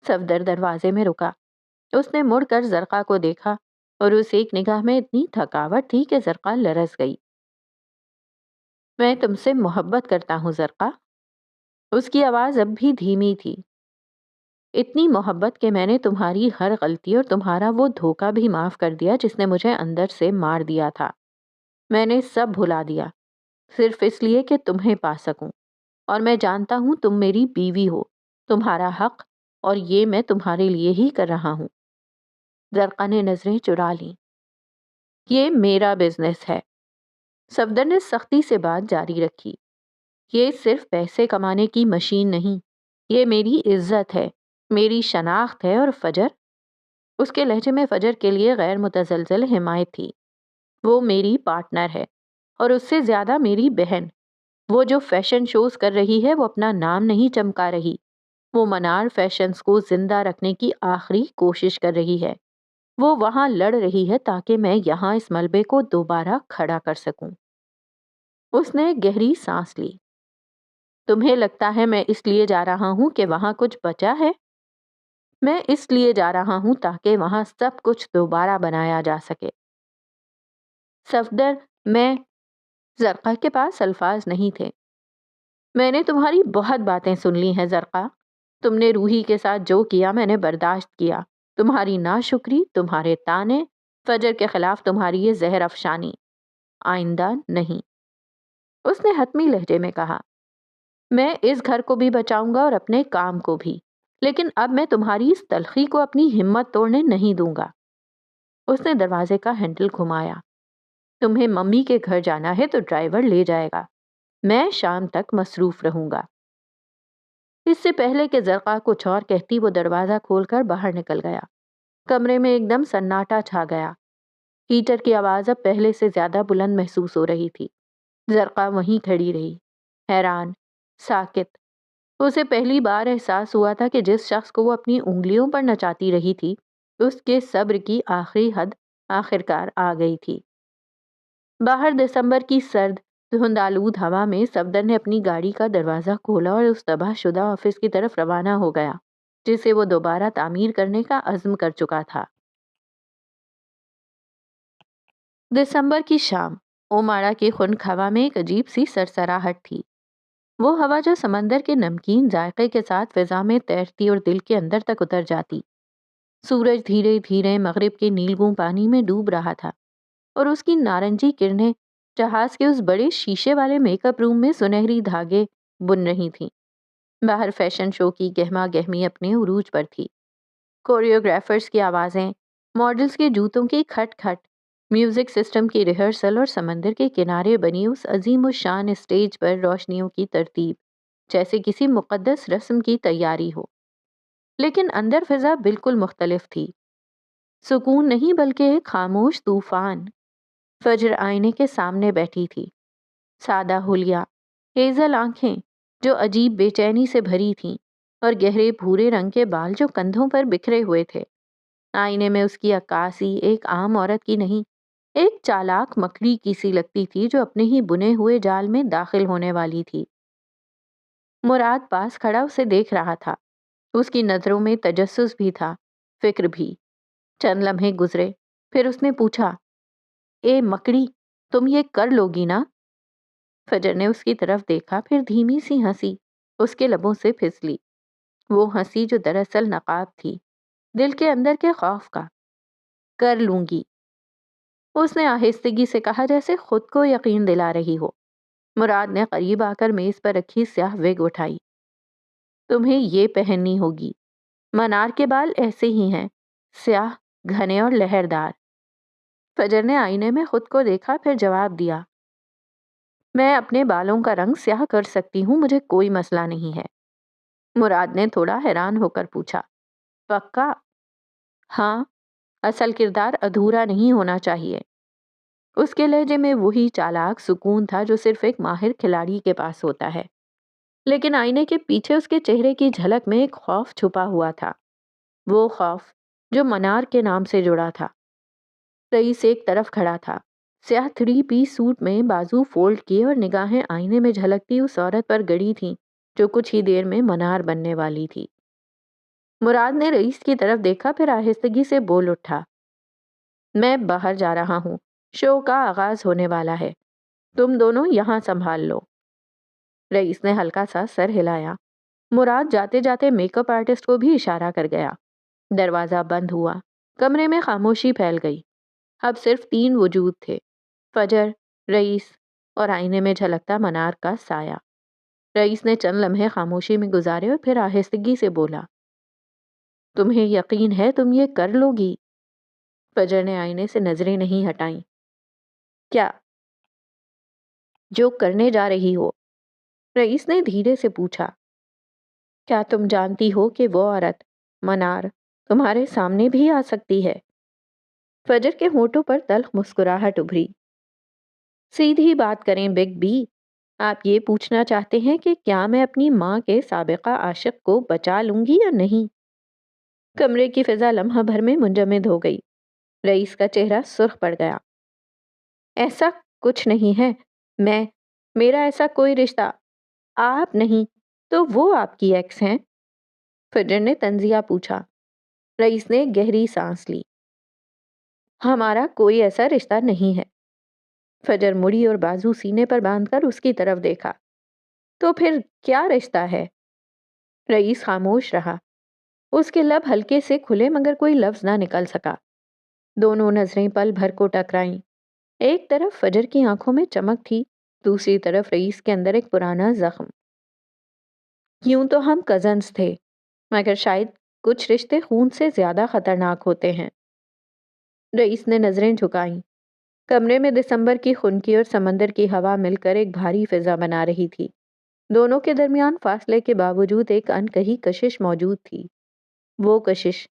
صفدر دروازے میں رکا۔ اس نے مڑ کر زرقا کو دیکھا، اور اس ایک نگاہ میں اتنی تھکاوٹ تھی کہ زرقا لرز گئی۔ میں تم سے محبت کرتا ہوں زرقا۔ اس کی آواز اب بھی دھیمی تھی۔ اتنی محبت کہ میں نے تمہاری ہر غلطی اور تمہارا وہ دھوکہ بھی معاف کر دیا جس نے مجھے اندر سے مار دیا تھا۔ میں نے سب بھلا دیا، صرف اس لیے کہ تمہیں پا سکوں، اور میں جانتا ہوں تم میری بیوی ہو، تمہارا حق، اور یہ میں تمہارے لیے ہی کر رہا ہوں۔ زرقا نے نظریں چرا لیں۔ یہ میرا بزنس ہے۔ صفدر نے سختی سے بات جاری رکھی۔ یہ صرف پیسے کمانے کی مشین نہیں، یہ میری عزت ہے، میری شناخت ہے۔ اور فجر، اس کے لہجے میں فجر کے لیے غیر متزلزل حمایت تھی، وہ میری پارٹنر ہے، اور اس سے زیادہ میری بہن۔ وہ جو فیشن شوز کر رہی ہے وہ اپنا نام نہیں چمکا رہی، وہ منار فیشنز کو زندہ رکھنے کی آخری کوشش کر رہی ہے۔ وہ وہاں لڑ رہی ہے تاکہ میں یہاں اس ملبے کو دوبارہ کھڑا کر سکوں۔ اس نے گہری سانس لی۔ تمہیں لگتا ہے میں اس لیے جا رہا ہوں کہ وہاں کچھ بچا ہے؟ میں اس لیے جا رہا ہوں تاکہ وہاں سب کچھ دوبارہ بنایا جا سکے۔ صفدر، میں… زرقا کے پاس الفاظ نہیں تھے۔ میں نے تمہاری بہت باتیں سن لی ہیں زرقا۔ تم نے روحی کے ساتھ جو کیا میں نے برداشت کیا، تمہاری ناشکری، تمہارے تانے، فجر کے خلاف تمہاری یہ زہر افشانی، آئندہ نہیں۔ اس نے حتمی لہجے میں کہا۔ میں اس گھر کو بھی بچاؤں گا اور اپنے کام کو بھی، لیکن اب میں تمہاری اس تلخی کو اپنی ہمت توڑنے نہیں دوں گا۔ اس نے دروازے کا ہینڈل گھمایا۔ تمہیں ممی کے گھر جانا ہے تو ڈرائیور لے جائے گا، میں شام تک مصروف رہوں گا۔ اس سے پہلے کہ زرقا کچھ اور کہتی، وہ دروازہ کھول کر باہر نکل گیا۔ کمرے میں ایک دم سناٹا چھا گیا۔ ہیٹر کی آواز اب پہلے سے زیادہ بلند محسوس ہو رہی تھی۔ زرقا وہیں کھڑی رہی، حیران، ساکت۔ اسے پہلی بار احساس ہوا تھا کہ جس شخص کو وہ اپنی انگلیوں پر نچاتی رہی تھی، اس کے صبر کی آخری حد آخرکار آ گئی تھی۔ باہر دسمبر کی سرد دھند آلود ہوا میں صفدر نے اپنی گاڑی کا دروازہ کھولا اور اس تباہ شدہ آفس کی طرف روانہ ہو گیا جسے وہ دوبارہ تعمیر کرنے کا عزم کر چکا تھا۔ دسمبر کی شام، اوماڑا کی خنک ہوا میں ایک عجیب سی سرسراہٹ تھی۔ وہ ہوا جو سمندر کے نمکین ذائقے کے ساتھ فضا میں تیرتی اور دل کے اندر تک اتر جاتی۔ سورج دھیرے دھیرے مغرب کے نیلگوں پانی میں ڈوب رہا تھا، اور اس کی نارنجی کرنیں جہاز کے اس بڑے شیشے والے میک اپ روم میں سنہری دھاگے بن رہی تھیں۔ باہر فیشن شو کی گہما گہمی اپنے عروج پر تھی۔ کوریوگرافرز کی آوازیں، ماڈلز کے جوتوں کی کھٹ کھٹ، میوزک سسٹم کی ریہرسل، اور سمندر کے کنارے بنی اس عظیم الشان اسٹیج پر روشنیوں کی ترتیب، جیسے کسی مقدس رسم کی تیاری ہو۔ لیکن اندر فضا بالکل مختلف تھی۔ سکون نہیں بلکہ ایک خاموش طوفان۔ فجر آئینے کے سامنے بیٹھی تھی، سادہ حلیہ، ہیزل آنکھیں جو عجیب بے چینی سے بھری تھیں، اور گہرے بھورے رنگ کے بال جو کندھوں پر بکھرے ہوئے تھے۔ آئینے میں اس کی عکاسی ایک عام عورت کی نہیں، ایک چالاک مکڑی کی سی لگتی تھی جو اپنے ہی بنے ہوئے جال میں داخل ہونے والی تھی۔ مراد پاس کھڑا اسے دیکھ رہا تھا، اس کی نظروں میں تجسس بھی تھا، فکر بھی۔ چند لمحے گزرے، پھر اس نے پوچھا، اے مکڑی، تم یہ کر لوگی نا؟ فجر نے اس کی طرف دیکھا، پھر دھیمی سی ہنسی اس کے لبوں سے پھسلی، وہ ہنسی جو دراصل نقاب تھی، دل کے اندر کے خوف کا۔ کر لوں گی، اس نے آہستگی سے کہا، جیسے خود کو یقین دلا رہی ہو۔ مراد نے قریب آ کر میز پر رکھی سیاہ وگ اٹھائی۔ تمہیں یہ پہننی ہوگی، منار کے بال ایسے ہی ہیں، سیاہ، گھنے اور لہردار۔ فجر نے آئینے میں خود کو دیکھا، پھر جواب دیا، میں اپنے بالوں کا رنگ سیاہ کر سکتی ہوں، مجھے کوئی مسئلہ نہیں ہے۔ مراد نے تھوڑا حیران ہو کر پوچھا، پکا؟ ہاں، اصل کردار ادھورا نہیں ہونا چاہیے۔ اس کے لہجے میں وہی چالاک سکون تھا جو صرف ایک ماہر کھلاڑی کے پاس ہوتا ہے، لیکن آئینے کے پیچھے اس کے چہرے کی جھلک میں ایک خوف چھپا ہوا تھا، وہ خوف جو منار کے نام سے جڑا تھا۔ رئیس ایک طرف کھڑا تھا، سیاہ 3 پیس سوٹ میں، بازو فولڈ کیے، اور نگاہیں آئینے میں جھلکتی اس عورت پر گڑی تھیں جو کچھ ہی دیر میں منار بننے والی تھی۔ مراد نے رئیس کی طرف دیکھا، پھر آہستگی سے بول اٹھا، میں باہر جا رہا ہوں، شو کا آغاز ہونے والا ہے، تم دونوں یہاں سنبھال لو۔ رئیس نے ہلکا سا سر ہلایا۔ مراد جاتے جاتے میک اپ آرٹسٹ کو بھی اشارہ کر گیا۔ دروازہ بند ہوا، کمرے میں خاموشی پھیل گئی۔ اب صرف 3 وجود تھے، فجر، رئیس اور آئینے میں جھلکتا منار کا سایہ۔ رئیس نے چند لمحے خاموشی میں گزارے اور پھر آہستگی سے بولا، تمہیں یقین ہے تم یہ کر لوگی؟ فجر نے آئینے سے نظریں نہیں ہٹائیں۔ کیا؟ جو کرنے جا رہی ہو؟ رئیس نے دھیرے سے پوچھا۔ کیا تم جانتی ہو کہ وہ عورت، منار، تمہارے سامنے بھی آ سکتی ہے؟ فجر کے ہونٹوں پر تلخ مسکراہٹ ابھری۔ سیدھی بات کریں بگ بی، آپ یہ پوچھنا چاہتے ہیں کہ کیا میں اپنی ماں کے سابقہ عاشق کو بچا لوں گی یا نہیں؟ کمرے کی فضا لمحہ بھر میں منجمد ہو گئی۔ رئیس کا چہرہ سرخ پڑ گیا۔ ایسا کچھ نہیں ہے، میرا ایسا کوئی رشتہ، آپ نہیں تو وہ آپ کی ایکس ہیں؟ فجر نے تنزیہ پوچھا۔ رئیس نے گہری سانس لی۔ ہمارا کوئی ایسا رشتہ نہیں ہے۔ فجر مڑی اور بازو سینے پر باندھ کر اس کی طرف دیکھا۔ تو پھر کیا رشتہ ہے؟ رئیس خاموش رہا، اس کے لب ہلکے سے کھلے مگر کوئی لفظ نہ نکل سکا۔ دونوں نظریں پل بھر کو ٹکرائیں۔ ایک طرف فجر کی آنکھوں میں چمک تھی، دوسری طرف رئیس کے اندر ایک پرانا زخم۔ یوں تو ہم کزنز تھے، مگر شاید کچھ رشتے خون سے زیادہ خطرناک ہوتے ہیں۔ رئیس نے نظریں جھکائیں۔ کمرے میں دسمبر کی خنکی اور سمندر کی ہوا مل کر ایک بھاری فضا بنا رہی تھی۔ دونوں کے درمیان فاصلے کے باوجود ایک انکہی کشش موجود تھی، وہ کشش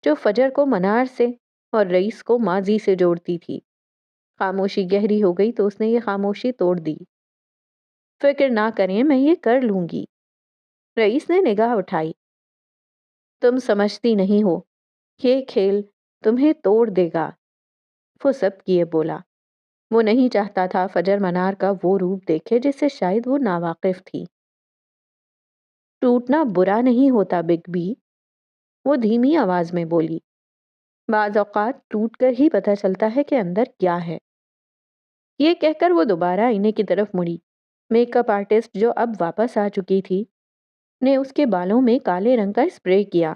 جو فجر کو منار سے اور رئیس کو ماضی سے جوڑتی تھی۔ خاموشی گہری ہو گئی تو اس نے یہ خاموشی توڑ دی۔ فکر نہ کریں، میں یہ کر لوں گی۔ رئیس نے نگاہ اٹھائی۔ تم سمجھتی نہیں ہو، یہ کھیل تمہیں توڑ دے گا۔ وہ ضبط کیے بولا۔ وہ نہیں چاہتا تھا فجر منار کا وہ روپ دیکھے جس سے شاید وہ ناواقف تھی۔ ٹوٹنا برا نہیں ہوتا بگ بی، وہ دھیمی آواز میں بولی۔ بعض اوقات ٹوٹ کر ہی پتہ چلتا ہے کہ اندر کیا ہے۔ یہ کہہ کر وہ دوبارہ آئینے کی طرف مڑی۔ میک اپ آرٹسٹ جو اب واپس آ چکی تھی نے اس کے بالوں میں کالے رنگ کا اسپرے کیا۔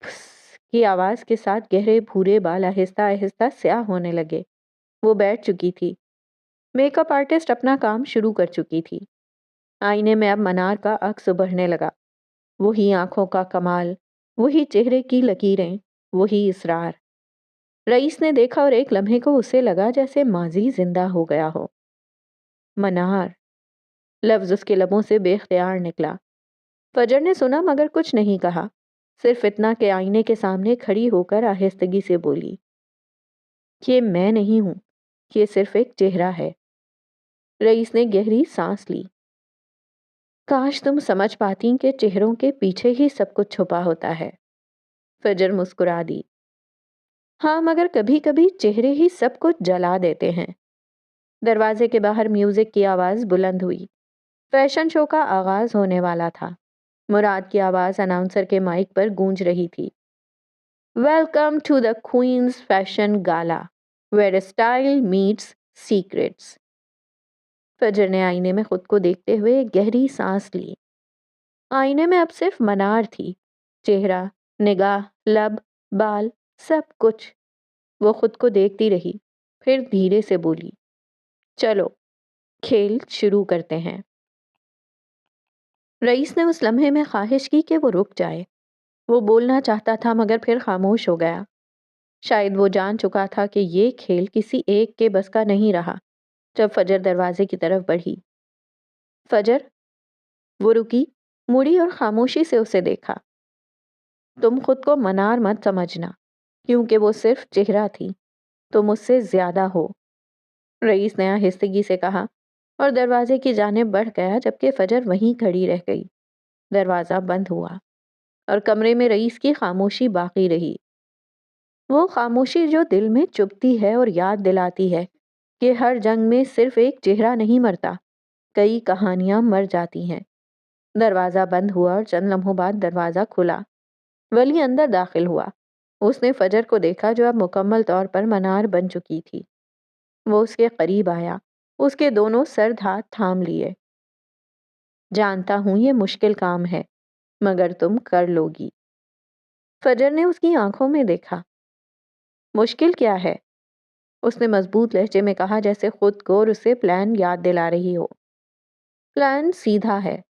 پھس کی آواز کے ساتھ گہرے بھورے بال آہستہ آہستہ سیاہ ہونے لگے۔ وہ بیٹھ چکی تھی۔ میک اپ آرٹسٹ اپنا کام شروع کر چکی تھی۔ آئینے میں اب منار کا عکس ابھرنے لگا، وہی آنکھوں کا کمال، وہی چہرے کی لکیریں، وہی اصرار۔ رئیس نے دیکھا اور ایک لمحے کو اسے لگا جیسے ماضی زندہ ہو گیا ہو۔ منار، لفظ اس کے لبوں سے بے اختیار نکلا۔ فجر نے سنا مگر کچھ نہیں کہا، صرف اتنا کہ آئینے کے سامنے کھڑی ہو کر آہستگی سے بولی، یہ میں نہیں ہوں، یہ صرف ایک چہرہ ہے۔ رئیس نے گہری سانس لی۔ کاش تم سمجھ پاتی کہ چہروں کے پیچھے ہی سب کچھ چھپا ہوتا ہے۔ فجر مسکرا دی۔ ہاں مگر کبھی کبھی چہرے ہی سب کچھ جلا دیتے ہیں۔ دروازے کے باہر میوزک کی آواز بلند ہوئی۔ فیشن شو کا آغاز ہونے والا تھا۔ مراد کی آواز اناؤنسر کے مائک پر گونج رہی تھی۔ Welcome to the queens fashion gala where style meets secrets. Fajr نے آئینے میں خود کو دیکھتے ہوئے گہری سانس لی۔ آئینے میں اب صرف منار تھی، چہرہ، نگاہ، لب، بال، سب کچھ۔ وہ خود کو دیکھتی رہی، پھر دھیرے سے بولی، چلو کھیل شروع کرتے ہیں۔ رئیس نے اس لمحے میں خواہش کی کہ وہ رک جائے۔ وہ بولنا چاہتا تھا مگر پھر خاموش ہو گیا۔ شاید وہ جان چکا تھا کہ یہ کھیل کسی ایک کے بس کا نہیں رہا۔ جب فجر دروازے کی طرف بڑھی، فجر، وہ رکی، مڑی اور خاموشی سے اسے دیکھا۔ تم خود کو منار مت سمجھنا، کیونکہ وہ صرف چہرہ تھی، تم اس سے زیادہ ہو، رئیس نے آہستگی سے کہا اور دروازے کی جانب بڑھ گیا جبکہ فجر وہیں کھڑی رہ گئی۔ دروازہ بند ہوا اور کمرے میں رئیس کی خاموشی باقی رہی۔ وہ خاموشی جو دل میں چبھتی ہے اور یاد دلاتی ہے کہ ہر جنگ میں صرف ایک چہرہ نہیں مرتا، کئی کہانیاں مر جاتی ہیں۔ دروازہ بند ہوا اور چند لمحوں بعد دروازہ کھلا۔ ولی اندر داخل ہوا۔ اس نے فجر کو دیکھا جو اب مکمل طور پر منار بن چکی تھی۔ وہ اس کے قریب آیا، اس کے دونوں سرد ہاتھ تھام لیے۔ جانتا ہوں یہ مشکل کام ہے، مگر تم کر لوگی۔ فجر نے اس کی آنکھوں میں دیکھا۔ مشکل کیا ہے؟ اس نے مضبوط لہجے میں کہا، جیسے خود کو اور اسے پلان یاد دلا رہی ہو۔ پلان سیدھا ہے۔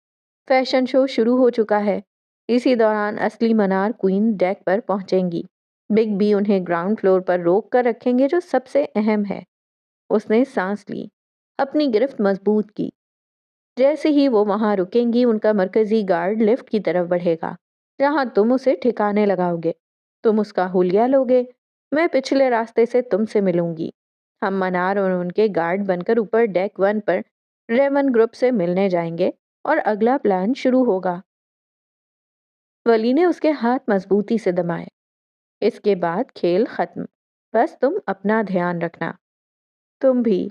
فیشن شو شروع ہو چکا ہے۔ اسی دوران اصلی منار کوئن ڈیک پر پہنچیں گی۔ بگ بی انہیں گراؤنڈ فلور پر روک کر رکھیں گے جو سب سے اہم ہے۔ اس نے سانس لی، اپنی گرفت مضبوط کی۔ جیسے ہی وہ وہاں رکیں گی ان کا مرکزی گارڈ لفٹ کی طرف بڑھے گا، جہاں تم اسے ٹھکانے لگاؤ گے۔ تم اس کا حلیہ لوگے، میں پچھلے راستے سے تم سے ملوں گی۔ ہم منار اور ان کے گارڈ بن کر اوپر ڈیک 1 پر ریون گروپ سے ملنے جائیں گے اور اگلا پلان شروع ہوگا۔ ولی نے اس کے ہاتھ مضبوطی سے دبائے۔ اس کے بعد کھیل ختم، بس تم اپنا دھیان رکھنا۔ تم بھی،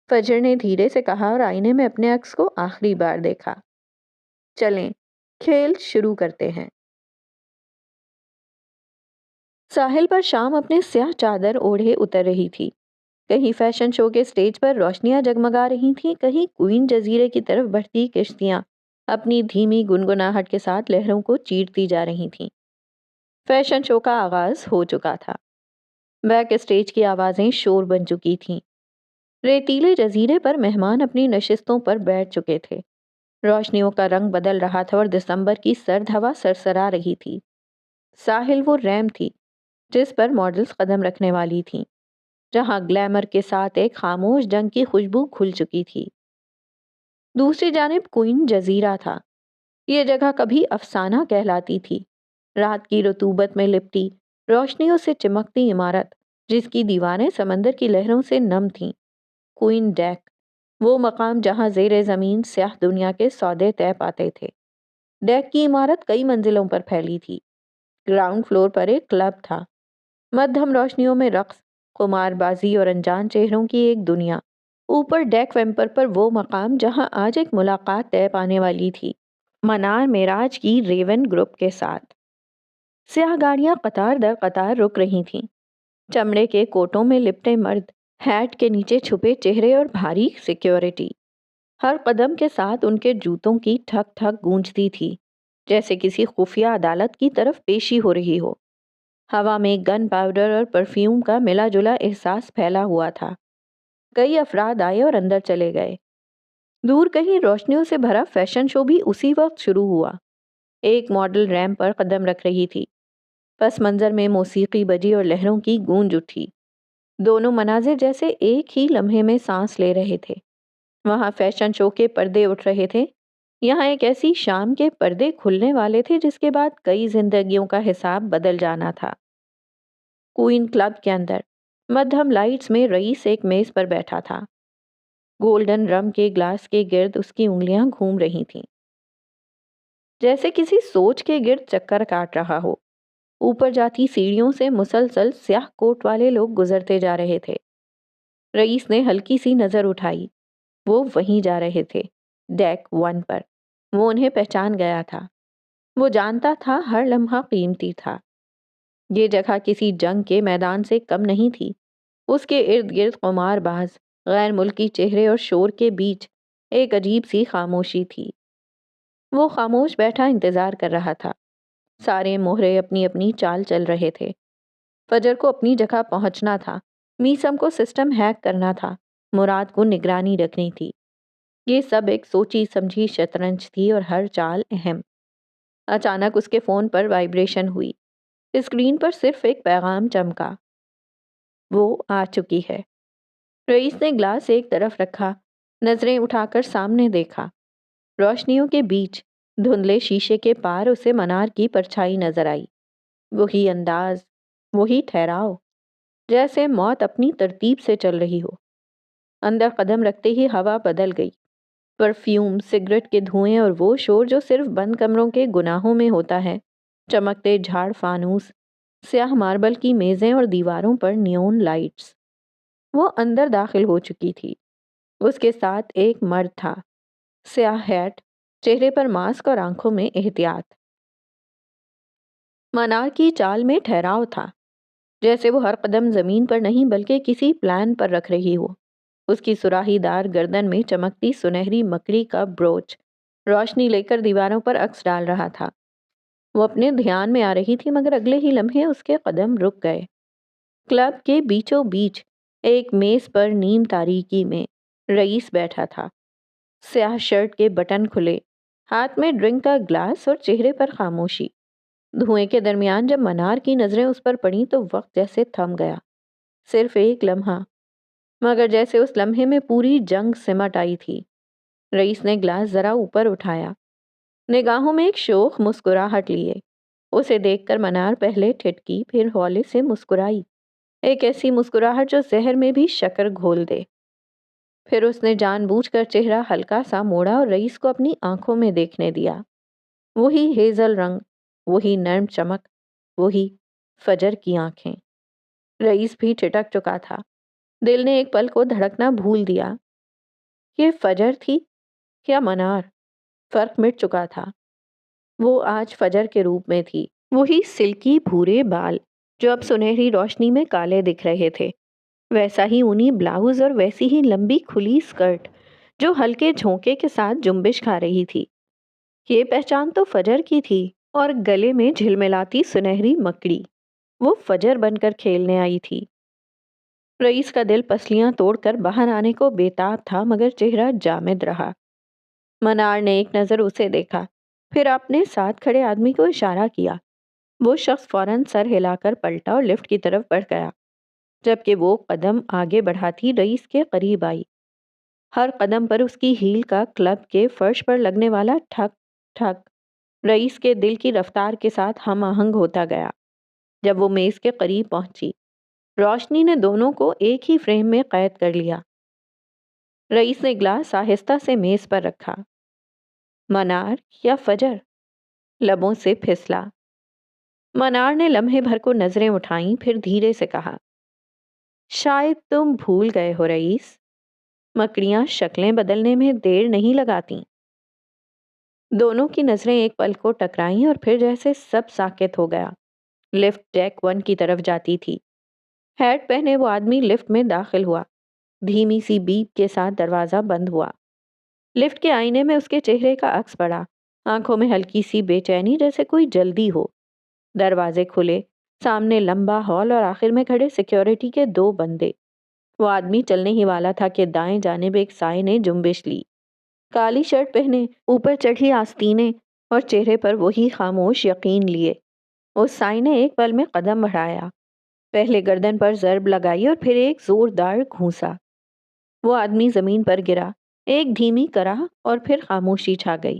فجر نے دھیرے سے کہا اور آئینے میں اپنے عکس کو آخری بار دیکھا۔ چلیں کھیل شروع کرتے ہیں۔ ساحل پر شام اپنے سیاہ چادر اوڑھے اتر رہی تھی۔ کہیں فیشن شو کے سٹیج پر روشنیاں جگمگا رہی تھیں، کہیں کوئن جزیرے کی طرف بڑھتی کشتیاں اپنی دھیمی گنگناہٹ کے ساتھ لہروں کو چیرتی جا رہی تھیں۔ فیشن شو کا آغاز ہو چکا تھا۔ بیک اسٹیج کی آوازیں شور بن چکی تھیں۔ ریتیلے جزیرے پر مہمان اپنی نشستوں پر بیٹھ چکے تھے۔ روشنیوں کا رنگ بدل رہا تھا اور دسمبر کی سرد ہوا سرسرا رہی تھی۔ ساحل وہ ریمپ تھی جس پر ماڈلز قدم رکھنے والی تھیں، جہاں گلیمر کے ساتھ ایک خاموش جنگ کی خوشبو کھل چکی تھی۔ دوسری جانب کوئن جزیرہ تھا۔ یہ جگہ کبھی افسانہ کہلاتی تھی، رات کی رطوبت میں لپٹی، روشنیوں سے چمکتی عمارت جس کی دیواریں سمندر کی لہروں سے نم تھیں۔ کوئن ڈیک، وہ مقام جہاں زیر زمین سیاہ دنیا کے سودے طے پاتے تھے۔ ڈیک کی عمارت کئی منزلوں پر پھیلی تھی۔ گراؤنڈ فلور پر ایک کلب تھا، مدھم روشنیوں میں رقص، قمار بازی اور انجان چہروں کی ایک دنیا۔ اوپر ڈیک ویمپر پر وہ مقام جہاں آج ایک ملاقات طے پانے والی تھی، منار معراج کی ریون گروپ کے ساتھ۔ سیاہ گاڑیاں قطار در قطار رک رہی تھیں، چمڑے کے کوٹوں میں لپٹے مرد، ہیٹ کے نیچے چھپے چہرے اور بھاری سیکیورٹی۔ ہر قدم کے ساتھ ان کے جوتوں کی ٹھک ٹھک گونجتی تھی، جیسے کسی خفیہ عدالت کی طرف پیشی ہو رہی ہو۔ ہوا میں گن پاؤڈر اور پرفیوم کا ملا جلا احساس پھیلا ہوا تھا۔ کئی افراد آئے اور اندر چلے گئے۔ دور کہیں روشنیوں سے بھرا فیشن شو بھی اسی وقت شروع ہوا۔ ایک ماڈل ریمپ پر قدم رکھ رہی تھی، پس منظر میں موسیقی بجی اور لہروں کی گونج اٹھی۔ دونوں مناظر جیسے ایک ہی لمحے میں سانس لے رہے تھے۔ وہاں فیشن شو کے پردے اٹھ رہے تھے، یہاں ایک ایسی شام کے پردے کھلنے والے تھے جس کے بعد کئی زندگیوں کا حساب بدل جانا تھا۔ کوئن کلب کے اندر مدھم لائٹس میں رئیس ایک میز پر بیٹھا تھا۔ گولڈن رم کے گلاس کے گرد اس کی انگلیاں گھوم رہی تھیں، جیسے کسی سوچ کے گرد چکر کاٹ رہا ہو۔ اوپر جاتی سیڑھیوں سے مسلسل سیاہ کوٹ والے لوگ گزرتے جا رہے تھے۔ رئیس نے ہلکی سی نظر اٹھائی، وہ وہیں جا رہے تھے، ڈیک 1 پر۔ وہ انہیں پہچان گیا تھا۔ وہ جانتا تھا ہر لمحہ قیمتی تھا۔ یہ جگہ کسی جنگ کے میدان سے کم نہیں تھی۔ اس کے ارد گرد قمار باز، غیر ملکی چہرے اور شور کے بیچ ایک عجیب سی خاموشی تھی۔ وہ خاموش بیٹھا انتظار کر رہا تھا۔ سارے مہرے اپنی اپنی چال چل رہے تھے۔ فجر کو اپنی جگہ پہنچنا تھا، میسم کو سسٹم ہیک کرنا تھا، مراد کو نگرانی رکھنی تھی۔ یہ سب ایک سوچی سمجھی شطرنج تھی اور ہر چال اہم۔ اچانک اس کے فون پر وائبریشن ہوئی۔ اسکرین پر صرف ایک پیغام چمکا، وہ آ چکی ہے۔ رئیس نے گلاس ایک طرف رکھا، نظریں اٹھا کر سامنے دیکھا۔ روشنیوں کے بیچ دھندلے شیشے کے پار اسے منار کی پرچھائی نظر آئی۔ وہی انداز، وہی ٹھہراؤ، جیسے موت اپنی ترتیب سے چل رہی ہو۔ اندر قدم رکھتے ہی ہوا بدل گئی۔ پرفیوم، سگریٹ کے دھوئیں اور وہ شور جو صرف بند کمروں کے گناہوں میں ہوتا ہے، چمکتے جھاڑ فانوس، سیاہ ماربل کی میزیں اور دیواروں پر نیون لائٹس۔ وہ اندر داخل ہو چکی تھی۔ اس کے ساتھ ایک مرد تھا، سیاہ ہیٹ، چہرے پر ماسک اور آنکھوں میں احتیاط۔ منار کی چال میں ٹھہراؤ تھا، جیسے وہ ہر قدم زمین پر نہیں بلکہ کسی پلان پر رکھ رہی ہو۔ اس کی سراہی دار گردن میں چمکتی سنہری مکڑی کا بروچ روشنی لے کر دیواروں پر عکس ڈال رہا تھا۔ وہ اپنے دھیان میں آ رہی تھی مگر اگلے ہی لمحے اس کے قدم رک گئے۔ کلب کے بیچوں بیچ ایک میز پر نیم تاریکی میں رئیس بیٹھا تھا، سیاہ شرٹ کے بٹن کھلے، ہاتھ میں ڈرنک کا گلاس اور چہرے پر خاموشی۔ دھوئیں کے درمیان جب منار کی نظریں اس پر پڑیں تو وقت جیسے تھم گیا۔ صرف ایک لمحہ، مگر جیسے اس لمحے میں پوری جنگ سمٹ آئی تھی۔ رئیس نے گلاس ذرا اوپر اٹھایا، نگاہوں میں ایک شوخ مسکراہٹ لیے۔ اسے دیکھ کر منار پہلے ٹھٹکی، پھر ہولے سے مسکرائی، ایک ایسی مسکراہٹ جو زہر میں بھی شکر گھول دے۔ پھر اس نے جان بوجھ کر چہرہ ہلکا سا موڑا اور رئیس کو اپنی آنکھوں میں دیکھنے دیا۔ وہی ہیزل رنگ، وہی نرم چمک، وہی فجر کی آنکھیں۔ رئیس بھی ٹھٹک چکا تھا۔ دل نے ایک پل کو دھڑکنا بھول دیا۔ یہ فجر تھی یا منار؟ فرق مٹ چکا تھا۔ وہ آج فجر کے روپ میں تھی، وہی سلکی بھورے بال جو اب سنہری روشنی میں کالے دکھ رہے تھے، ویسا ہی اونی بلاؤز اور ویسی ہی لمبی کھلی اسکرٹ جو ہلکے جھونکے کے ساتھ جنبش کھا رہی تھی۔ یہ پہچان تو فجر کی تھی، اور گلے میں جھلملاتی سنہری مکڑی، وہ فجر بن کر کھیلنے آئی تھی۔ رئیس کا دل پسلیاں توڑ کر باہر آنے کو بےتاب تھا مگر چہرہ جامد رہا۔ منار نے ایک نظر اسے دیکھا، پھر اپنے ساتھ کھڑے آدمی کو اشارہ کیا۔ وہ شخص فوراً سر ہلا کر پلٹا اور لفٹ کی طرف بڑھ گیا۔ جبکہ وہ قدم آگے بڑھاتی رئیس کے قریب آئی، ہر قدم پر اس کی ہیل کا کلب کے فرش پر لگنے والا ٹھک ٹھک رئیس کے دل کی رفتار کے ساتھ ہم آہنگ ہوتا گیا۔ جب وہ میز کے قریب پہنچی، روشنی نے دونوں کو ایک ہی فریم میں قید کر لیا۔ رئیس نے گلاس آہستہ سے میز پر رکھا۔ منار یا فجر؟ لبوں سے پھسلا۔ منار نے لمحے بھر کو نظریں اٹھائیں، پھر دھیرے سے کہا، شاید تم بھول گئے ہو رئیس، مکڑیاں شکلیں بدلنے میں دیر نہیں لگاتیں۔ دونوں کی نظریں ایک پل کو ٹکرائیں اور پھر جیسے سب ساکت ہو گیا۔ لفٹ ڈیک 1 کی طرف جاتی تھی۔ ہیٹ پہنے وہ آدمی لفٹ میں داخل ہوا۔ دھیمی سی بیپ کے ساتھ دروازہ بند ہوا۔ لفٹ کے آئینے میں اس کے چہرے کا عکس پڑا، آنکھوں میں ہلکی سی بے چینی جیسے کوئی جلدی ہو۔ دروازے کھلے، سامنے لمبا ہال اور آخر میں کھڑے سیکیورٹی کے 2 بندے۔ وہ آدمی چلنے ہی والا تھا کہ دائیں جانب ایک سائے نے جنبش لی۔ کالی شرٹ پہنے، اوپر چڑھی آستینیں اور چہرے پر وہی خاموش یقین لیے، اس سائے نے ایک پل میں قدم بڑھایا، پہلے گردن پر ضرب لگائی اور پھر ایک زوردار گھونسا۔ وہ آدمی زمین پر گرا، ایک دھیمی کرا اور پھر خاموشی چھا گئی۔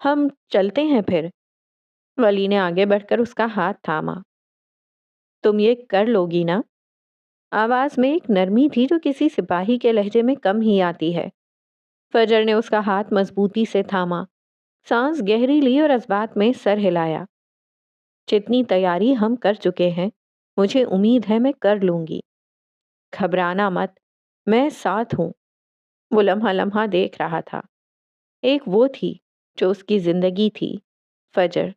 ہم چلتے ہیں پھر۔ ولی نے آگے بڑھ کر اس کا ہاتھ تھاما۔ تم یہ کر لو گی نا؟ آواز میں ایک نرمی تھی جو کسی سپاہی کے لہجے میں کم ہی آتی ہے۔ فجر نے اس کا ہاتھ مضبوطی سے تھاما، سانس گہری لی اور اثبات میں سر ہلایا۔ جتنی تیاری ہم کر چکے ہیں، مجھے امید ہے میں کر لوں گی۔ گھبرانا مت، میں ساتھ ہوں۔ وہ لمحہ لمحہ دیکھ رہا تھا۔ ایک وہ تھی جو اس کی زندگی تھی، فجر،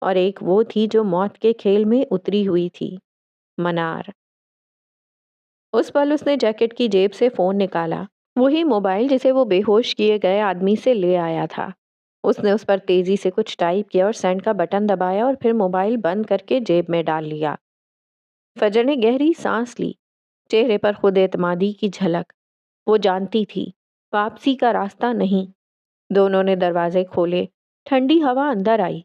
اور ایک وہ تھی جو موت کے کھیل میں اتری ہوئی تھی، منار۔ اس پل اس نے جیکٹ کی جیب سے فون نکالا، وہی موبائل جسے وہ بے ہوش کیے گئے آدمی سے لے آیا تھا۔ اس نے اس پر تیزی سے کچھ ٹائپ کیا اور سینڈ کا بٹن دبایا اور پھر موبائل بند کر کے جیب میں ڈال لیا۔ فجر نے گہری سانس لی، چہرے پر خود اعتمادی کی جھلک۔ وہ جانتی تھی واپسی کا راستہ نہیں۔ دونوں نے دروازے کھولے، ٹھنڈی ہوا اندر آئی،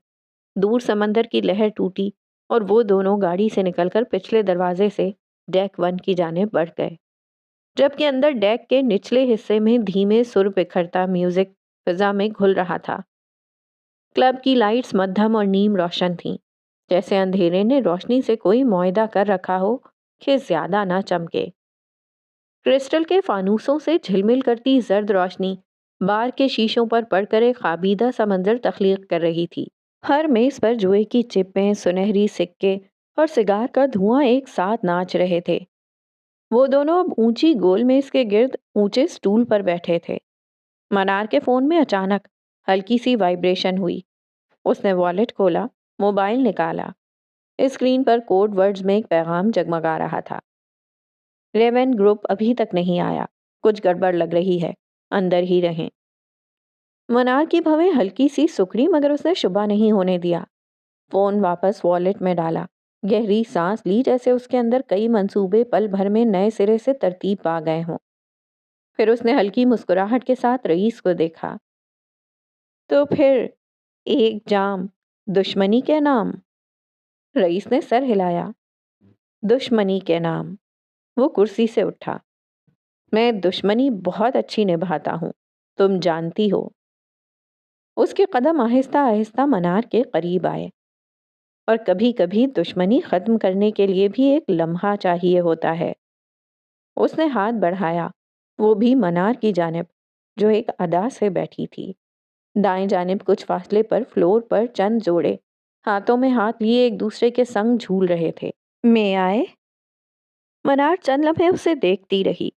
دور سمندر کی لہر ٹوٹی اور وہ دونوں گاڑی سے نکل کر پچھلے دروازے سے ڈیک 1 کی جانب بڑھ گئے، جبکہ اندر ڈیک کے نچلے حصے میں دھیمے سر بکھرتا میوزک فضا میں گھل رہا تھا۔ کلب کی لائٹس مدھم اور نیم روشن تھیں، جیسے اندھیرے نے روشنی سے کوئی معاہدہ کر رکھا ہو کہ زیادہ نہ چمکے۔ کرسٹل کے فانوسوں سے جھلمل کرتی زرد روشنی بار کے شیشوں پر پڑ کر ایک خوابیدہ سا منظر تخلیق کر رہی تھی۔ ہر میز پر جوئے کی چپیں، سنہری سکے اور سگار کا دھواں ایک ساتھ ناچ رہے تھے۔ وہ دونوں اب اونچی گول میز کے گرد اونچے سٹول پر بیٹھے تھے۔ منار کے فون میں اچانک ہلکی سی وائبریشن ہوئی۔ اس نے والیٹ کھولا، موبائل نکالا۔ اسکرین پر کوڈ ورڈز میں ایک پیغام جگمگا رہا تھا۔ ریون گروپ ابھی تک نہیں آیا، کچھ گڑبڑ لگ رہی ہے، اندر ہی رہیں۔ منار کی بھویں ہلکی سی سکڑی مگر اس نے شبہ نہیں ہونے دیا۔ فون واپس والیٹ میں ڈالا، گہری سانس لی جیسے اس کے اندر کئی منصوبے پل بھر میں نئے سرے سے ترتیب پا گئے ہوں۔ پھر اس نے ہلکی مسکراہٹ کے ساتھ رئیس کو دیکھا۔ تو پھر ایک جام دشمنی کے نام؟ رئیس نے سر ہلایا۔ دشمنی کے نام۔ وہ کرسی سے اٹھا۔ میں دشمنی بہت اچھی نبھاتا ہوں، تم جانتی ہو۔ اس کے قدم آہستہ آہستہ منار کے قریب آئے۔ اور کبھی کبھی دشمنی ختم کرنے کے لیے بھی ایک لمحہ چاہیے ہوتا ہے۔ اس نے ہاتھ بڑھایا، وہ بھی منار کی جانب، جو ایک ادا سے بیٹھی تھی۔ دائیں جانب کچھ فاصلے پر فلور پر چند جوڑے ہاتھوں میں ہاتھ لیے ایک دوسرے کے سنگ جھول رہے تھے۔ میں آئے؟ منار چند لمحے اسے دیکھتی رہی۔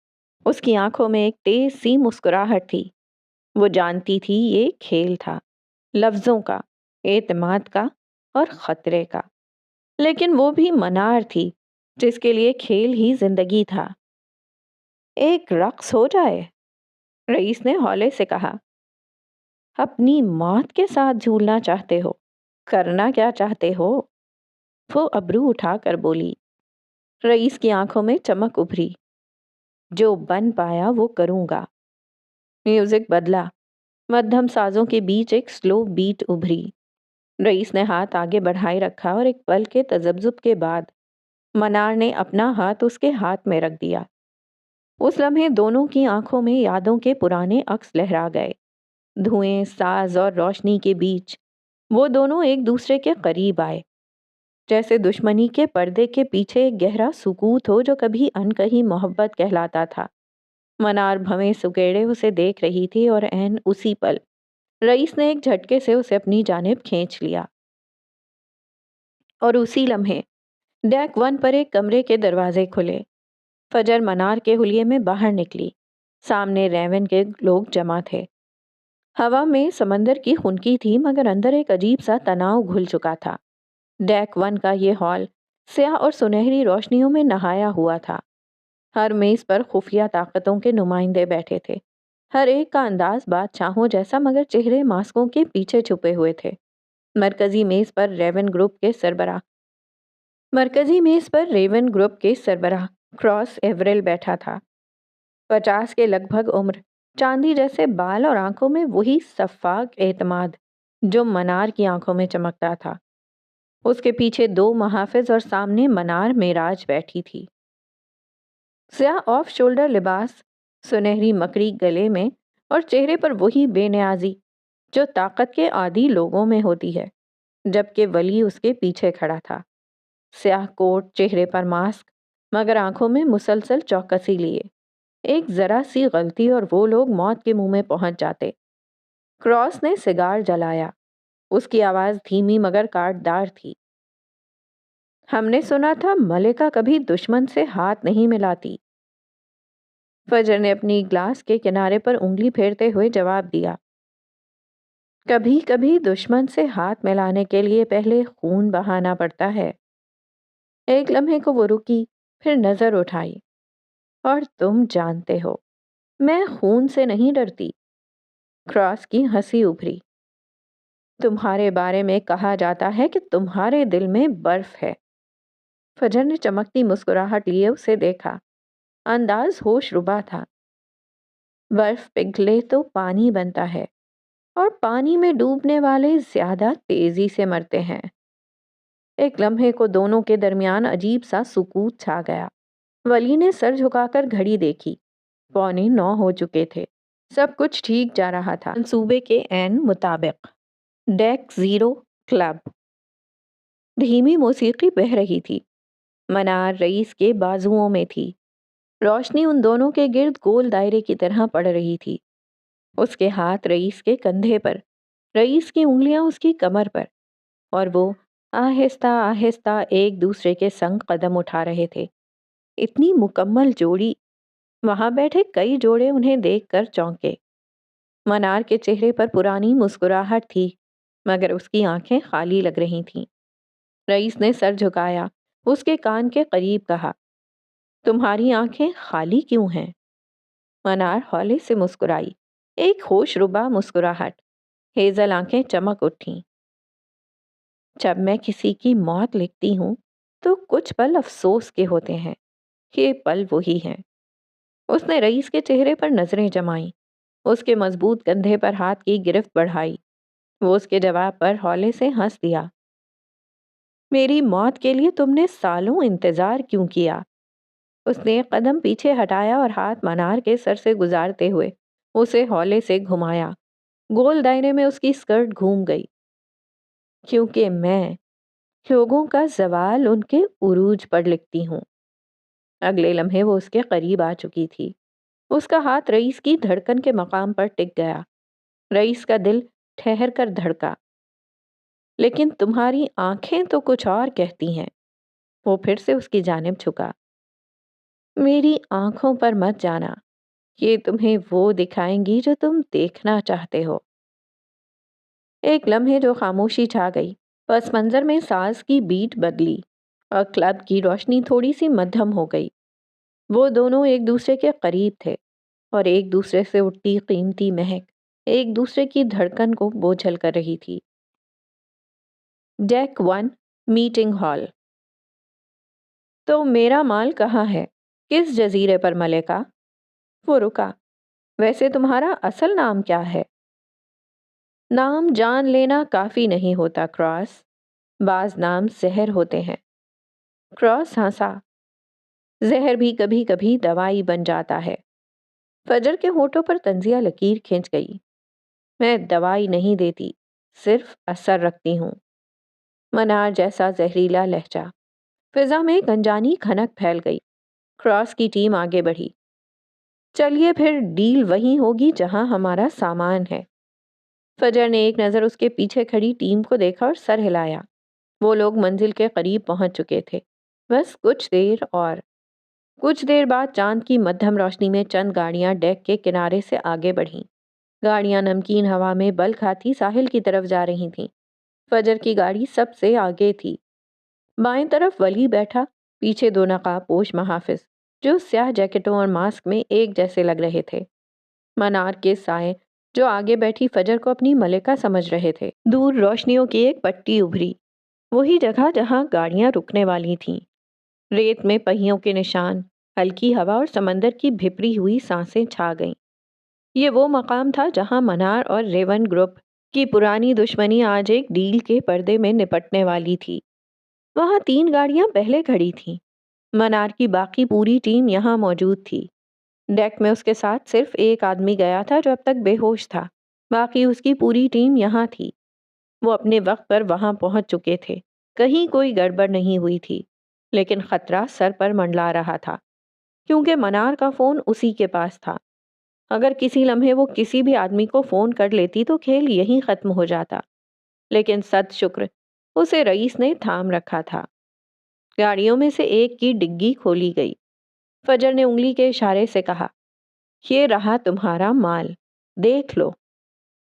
اس کی آنکھوں میں ایک تیز سی مسکراہٹ تھی۔ وہ جانتی تھی یہ کھیل تھا، لفظوں کا، اعتماد کا اور خطرے کا، لیکن وہ بھی منار تھی جس کے لیے کھیل ہی زندگی تھا۔ ایک رقص ہو جائے، رئیس نے ہولے سے کہا۔ اپنی موت کے ساتھ جھولنا چاہتے ہو؟ کرنا کیا چاہتے ہو؟ وہ ابرو اٹھا کر بولی۔ رئیس کی آنکھوں میں چمک ابھری۔ جو بن پایا وہ کروں گا۔ میوزک بدلا، مدھم سازوں کے بیچ ایک سلو بیٹ ابھری۔ رئیس نے ہاتھ آگے بڑھائے رکھا اور ایک پل کے تذبذب کے بعد منار نے اپنا ہاتھ اس کے ہاتھ میں رکھ دیا۔ اس لمحے دونوں کی آنکھوں میں یادوں کے پرانے عکس لہرا گئے۔ دھوئیں، ساز اور روشنی کے بیچ وہ دونوں ایک دوسرے کے قریب آئے، جیسے دشمنی کے پردے کے پیچھے ایک گہرا سکوت ہو جو کبھی انکہی محبت کہلاتا تھا۔ منار بھویں سکیڑے اسے دیکھ رہی تھی اور عین اسی پل رئیس نے ایک جھٹکے سے اسے اپنی جانب کھینچ لیا۔ اور اسی لمحے ڈیک 1 پر ایک کمرے کے دروازے کھلے۔ فجر منار کے حلیے میں باہر نکلی۔ سامنے ریون کے لوگ جمع تھے۔ ہوا میں سمندر کی خنکی تھی مگر اندر ایک عجیب سا تناؤ گھل چکا تھا۔ ڈیک 1 کا یہ ہال سیاہ اور سنہری روشنیوں میں نہایا ہوا تھا۔ ہر میز پر خفیہ طاقتوں کے نمائندے بیٹھے تھے، ہر ایک کا انداز بادشاہوں جیسا مگر چہرے ماسکوں کے پیچھے چھپے ہوئے تھے۔ مرکزی میز پر ریون گروپ کے سربراہ کراس ایورل بیٹھا تھا۔ 50 کے لگ بھگ عمر، چاندی جیسے بال اور آنکھوں میں وہی شفاف اعتماد جو منار کی آنکھوں میں چمکتا تھا۔ اس کے پیچھے 2 محافظ اور سامنے منار معراج بیٹھی تھی۔ سیاہ آف شولڈر لباس، سنہری مکڑی گلے میں اور چہرے پر وہی بے نیازی، جو طاقت کے عادی لوگوں میں ہوتی ہے، جبکہ ولی اس کے پیچھے کھڑا تھا، سیاہ کوٹ، چہرے پر ماسک، مگر آنکھوں میں مسلسل چوکسی لیے۔ ایک ذرا سی غلطی اور وہ لوگ موت کے منہ میں پہنچ جاتے۔ کراس نے سگار جلایا۔ اس کی آواز دھیمی مگر کاٹدار تھی۔ ہم نے سنا تھا ملکہ کبھی دشمن سے ہاتھ نہیں ملاتی۔ فجر نے اپنی گلاس کے کنارے پر انگلی پھیرتے ہوئے جواب دیا، کبھی کبھی دشمن سے ہاتھ ملانے کے لیے پہلے خون بہانا پڑتا ہے۔ ایک لمحے کو وہ رکی، پھر نظر اٹھائی۔ اور تم جانتے ہو میں خون سے نہیں ڈرتی۔ کراس کی ہنسی ابھری۔ تمہارے بارے میں کہا جاتا ہے کہ تمہارے دل میں برف ہے۔ فجر نے چمکتی مسکراہٹ لیے اسے دیکھا۔ انداز ہوش ربا تھا۔ برف پگھلے تو پانی بنتا ہے، اور پانی میں ڈوبنے والے زیادہ تیزی سے مرتے ہیں۔ ایک لمحے کو دونوں کے درمیان عجیب سا سکوت چھا گیا۔ ولی نے سر جھکا کر گھڑی دیکھی۔ 8:45 ہو چکے تھے۔ سب کچھ ٹھیک جا رہا تھا، منصوبے کے عین مطابق۔ Deck 0 club. دھیمی موسیقی بہہ رہی تھی۔ منار رئیس کے بازوؤں میں تھی۔ روشنی ان دونوں کے گرد گول دائرے کی طرح پڑ رہی تھی۔ اس کے ہاتھ رئیس کے کندھے پر، رئیس کی انگلیاں اس کی کمر پر، اور وہ آہستہ آہستہ ایک دوسرے کے سنگ قدم اٹھا رہے تھے۔ اتنی مکمل جوڑی! وہاں بیٹھے کئی جوڑے انہیں دیکھ کر چونکے۔ منار کے چہرے پر پرانی مسکراہٹ تھی، مگر اس کی آنکھیں خالی لگ رہی تھیں۔ رئیس نے سر جھکایا، اس کے کان کے قریب کہا، تمہاری آنکھیں خالی کیوں ہیں؟ منار ہولے سے مسکرائی، ایک ہوش ربا مسکراہٹ۔ ہیزل آنکھیں چمک اٹھیں۔ جب میں کسی کی موت لکھتی ہوں تو کچھ پل افسوس کے ہوتے ہیں، یہ پل وہی ہیں۔ اس نے رئیس کے چہرے پر نظریں جمائیں، اس کے مضبوط کندھے پر ہاتھ کی گرفت بڑھائی۔ وہ اس کے جواب پر ہولے سے ہنس دیا۔ میری موت کے لیے تم نے سالوں انتظار کیوں کیا؟ اس نے ایک قدم پیچھے ہٹایا اور ہاتھ منار کے سر سے گزارتے ہوئے اسے ہولے سے گھمایا۔ گول دائرے میں اس کی سکرٹ گھوم گئی۔ کیونکہ میں لوگوں کا زوال ان کے عروج پر لکھتی ہوں۔ اگلے لمحے وہ اس کے قریب آ چکی تھی۔ اس کا ہاتھ رئیس کی دھڑکن کے مقام پر ٹک گیا۔ رئیس کا دل ٹھہر کر دھڑکا۔ لیکن تمہاری آنکھیں تو کچھ اور کہتی ہیں۔ وہ پھر سے اس کی جانب جھکا۔ میری آنکھوں پر مت جانا، یہ تمہیں وہ دکھائیں گی جو تم دیکھنا چاہتے ہو۔ ایک لمحے جو خاموشی چھا گئی، پس منظر میں ساز کی بیٹ بدلی اور کلب کی روشنی تھوڑی سی مدھم ہو گئی۔ وہ دونوں ایک دوسرے کے قریب تھے، اور ایک دوسرے سے اٹھتی قیمتی مہک ایک دوسرے کی دھڑکن کو بوجھل کر رہی تھی۔ Deck 1 meeting hall. تو میرا مال کہاں ہے؟ کس جزیرے پر ملکہ؟ وہ رکا۔ ویسے تمہارا اصل نام کیا ہے؟ نام جان لینا کافی نہیں ہوتا کراس، بعض نام زہر ہوتے ہیں۔ کراس ہنسا۔ زہر بھی کبھی کبھی دوائی بن جاتا ہے۔ فجر کے ہونٹوں پر طنزیہ لکیر کھنچ گئی۔ میں دوائی نہیں دیتی، صرف اثر رکھتی ہوں۔ منار جیسا زہریلا لہجہ۔ فضا میں ایک انجانی کھنک پھیل گئی۔ کراس کی ٹیم آگے بڑھی۔ چلیے پھر ڈیل وہیں ہوگی جہاں ہمارا سامان ہے۔ فجر نے ایک نظر اس کے پیچھے کھڑی ٹیم کو دیکھا اور سر ہلایا۔ وہ لوگ منزل کے قریب پہنچ چکے تھے۔ بس کچھ دیر اور۔ کچھ دیر بعد چاند کی مدھم روشنی میں چند گاڑیاں ڈیک کے کنارے سے آگے بڑھیں۔ گاڑیاں نمکین ہوا میں بل کھاتی ساحل کی طرف جا رہی تھیں۔ فجر کی گاڑی سب سے آگے تھی۔ بائیں طرف ولی بیٹھا، پیچھے دو نقاب پوش محافظ جو سیاہ جیکٹوں اور ماسک میں ایک جیسے لگ رہے تھے۔ منار کے سائے جو آگے بیٹھی فجر کو اپنی ملکہ سمجھ رہے تھے۔ دور روشنیوں کی ایک پٹی ابھری، وہی جگہ جہاں گاڑیاں رکنے والی تھیں۔ ریت میں پہیوں کے نشان، ہلکی ہوا اور سمندر کی بھپری ہوئی سانسیں چھا گئیں۔ یہ وہ مقام تھا جہاں منار اور ریون گروپ کی پرانی دشمنی آج ایک ڈیل کے پردے میں نپٹنے والی تھی۔ وہاں 3 گاڑیاں پہلے کھڑی تھیں۔ منار کی باقی پوری ٹیم یہاں موجود تھی۔ ڈیک میں اس کے ساتھ صرف ایک آدمی گیا تھا جو اب تک بے ہوش تھا، باقی اس کی پوری ٹیم یہاں تھی۔ وہ اپنے وقت پر وہاں پہنچ چکے تھے، کہیں کوئی گڑبڑ نہیں ہوئی تھی، لیکن خطرہ سر پر منڈلا رہا تھا، کیونکہ منار کا فون اسی کے پاس تھا۔ اگر کسی لمحے وہ کسی بھی آدمی کو فون کر لیتی تو کھیل یہیں ختم ہو جاتا، لیکن صد شکر اسے رئیس نے تھام رکھا تھا۔ گاڑیوں میں سے ایک کی ڈگی کھولی گئی۔ فجر نے انگلی کے اشارے سے کہا، یہ رہا تمہارا مال، دیکھ لو۔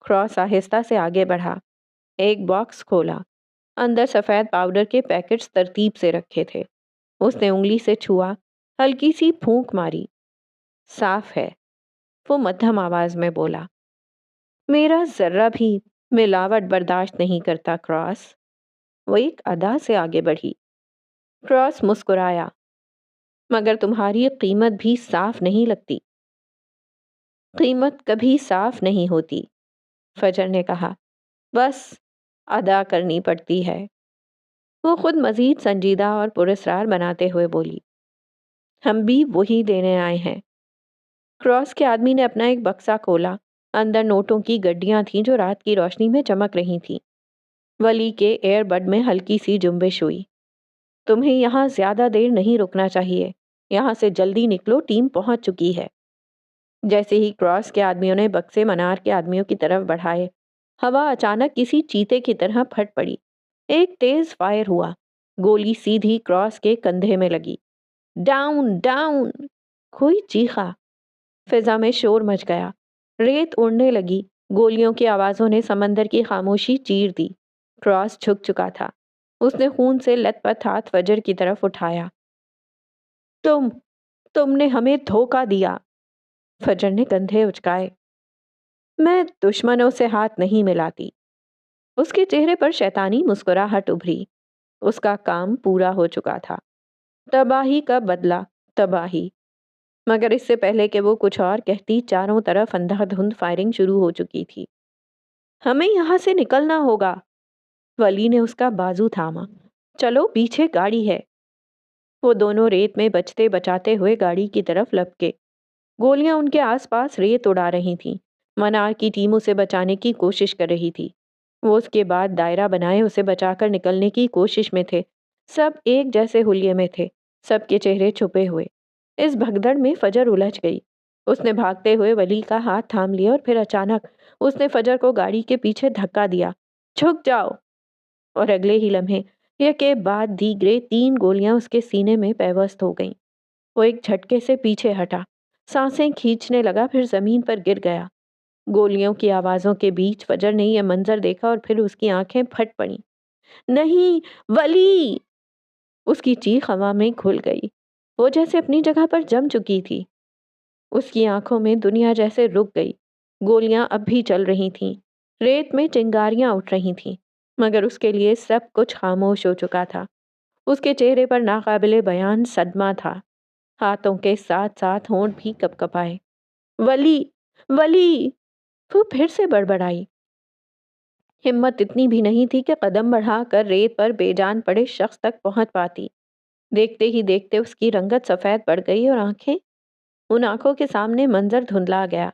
کراس آہستہ سے آگے بڑھا، ایک باکس کھولا، اندر سفید پاؤڈر کے پیکٹس ترتیب سے رکھے تھے۔ اس نے انگلی سے چھوا، ہلکی سی پھونک ماری۔ صاف ہے، وہ مدھم آواز میں بولا۔ میرا ذرہ بھی ملاوٹ برداشت نہیں کرتا کراس۔ وہ ایک ادا سے آگے بڑھی۔ کراس مسکرایا، مگر تمہاری قیمت بھی صاف نہیں لگتی۔ قیمت کبھی صاف نہیں ہوتی، فجر نے کہا، بس ادا کرنی پڑتی ہے۔ وہ خود مزید سنجیدہ اور پراسرار بناتے ہوئے بولی، ہم بھی وہی دینے آئے ہیں۔ کراس کے آدمی نے اپنا ایک بکسا کھولا، اندر نوٹوں کی گڈیاں تھیں جو رات کی روشنی میں چمک رہی تھیں۔ ولی کے ایئر بڈ میں ہلکی سی جنبش ہوئی۔ تمہیں یہاں زیادہ دیر نہیں رکنا چاہیے، یہاں سے جلدی نکلو، ٹیم پہنچ چکی ہے۔ جیسے ہی کراس کے آدمیوں نے بکسے منار کے آدمیوں کی طرف بڑھائے، ہوا اچانک کسی چیتے کی طرح پھٹ پڑی۔ ایک تیز فائر ہوا، گولی سیدھی کراس کے کندھے میں لگی۔ ڈاؤن ڈاؤن، کوئی چیخا۔ فضا میں شور مچ گیا، ریت اڑنے لگی، گولیوں کی آوازوں نے سمندر کی خاموشی چیر دی۔ کراس جھک چکا تھا، اس نے خون سے لت پت ہاتھ فجر کی طرف اٹھایا۔ تم نے ہمیں دھوکہ دیا، فجر نے کندھے اچکائے۔ میں دشمنوں سے ہاتھ نہیں ملاتی۔ اس کے چہرے پر شیطانی مسکراہٹ ابھری۔ اس کا کام پورا ہو چکا تھا، تباہی کا بدلہ، تباہی۔ مگر اس سے پہلے کہ وہ کچھ اور کہتی، چاروں طرف اندھا دھند فائرنگ شروع ہو چکی تھی۔ ہمیں یہاں سے نکلنا ہوگا، ولی نے اس کا بازو تھاما۔ چلو پیچھے گاڑی ہے۔ وہ دونوں ریت میں بچتے بچاتے ہوئے گاڑی کی طرف لپکے۔ گولیاں ان کے آس پاس ریت اڑا رہی تھیں۔ منار کی ٹیم اسے بچانے کی کوشش کر رہی تھی۔ وہ اس کے بعد دائرہ بنائے اسے بچا کر نکلنے کی کوشش میں تھے۔ سب ایک جیسے حلیے میں تھے، سب کے چہرے چھپے ہوئے۔ اس بھگدڑ میں فجر الجھ گئی۔ اس نے بھاگتے ہوئے ولی کا ہاتھ تھام لیا اور پھر اچانک اس نے فجر کو گاڑی کے پیچھے دھکا دیا۔ جھک جاؤ! اور اگلے ہی لمحے یکے بعد دیگرے 3 گولیاں اس کے سینے میں پیوست ہو گئیں۔ وہ ایک جھٹکے سے پیچھے ہٹا، سانسیں کھینچنے لگا، پھر زمین پر گر گیا۔ گولیوں کی آوازوں کے بیچ فجر نے یہ منظر دیکھا اور پھر اس کی آنکھیں پھٹ پڑیں۔ نہیں، ولی! اس کی چیخ ہوا میں گھل گئی۔ وہ جیسے اپنی جگہ پر جم چکی تھی۔ اس کی آنکھوں میں دنیا جیسے رک گئی۔ گولیاں اب بھی چل رہی تھیں، ریت میں چنگاریاں اٹھ رہی تھیں، مگر اس کے لیے سب کچھ خاموش ہو چکا تھا۔ اس کے چہرے پر ناقابل بیان صدمہ تھا، ہاتھوں کے ساتھ ساتھ ہونٹ بھی کپ کپائے۔ ولی! ولی! وہ پھر سے بڑبڑائی۔ ہمت اتنی بھی نہیں تھی کہ قدم بڑھا کر ریت پر بے جان پڑے شخص تک پہنچ پاتی۔ دیکھتے ہی دیکھتے اس کی رنگت سفید پڑ گئی اور ان آنکھوں کے سامنے منظر دھندلا گیا۔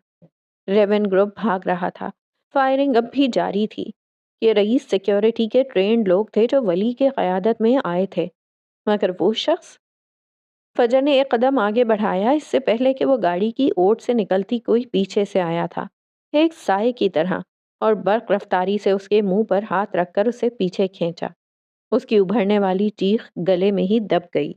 ریون گروپ بھاگ رہا تھا، فائرنگ اب بھی جاری تھی۔ یہ رئیس سیکیورٹی کے ٹرینڈ لوگ تھے جو ولی کے قیادت میں آئے تھے، مگر وہ شخص… فجر نے ایک قدم آگے بڑھایا، اس سے پہلے کہ وہ گاڑی کی اوٹ سے نکلتی کوئی پیچھے سے آیا تھا، ایک سائے کی طرح، اور برق رفتاری سے اس کے منہ پر ہاتھ رکھ کر اسے پیچھے کھینچا۔ اس کی ابھرنے والی چیخ گلے میں ہی دب گئی۔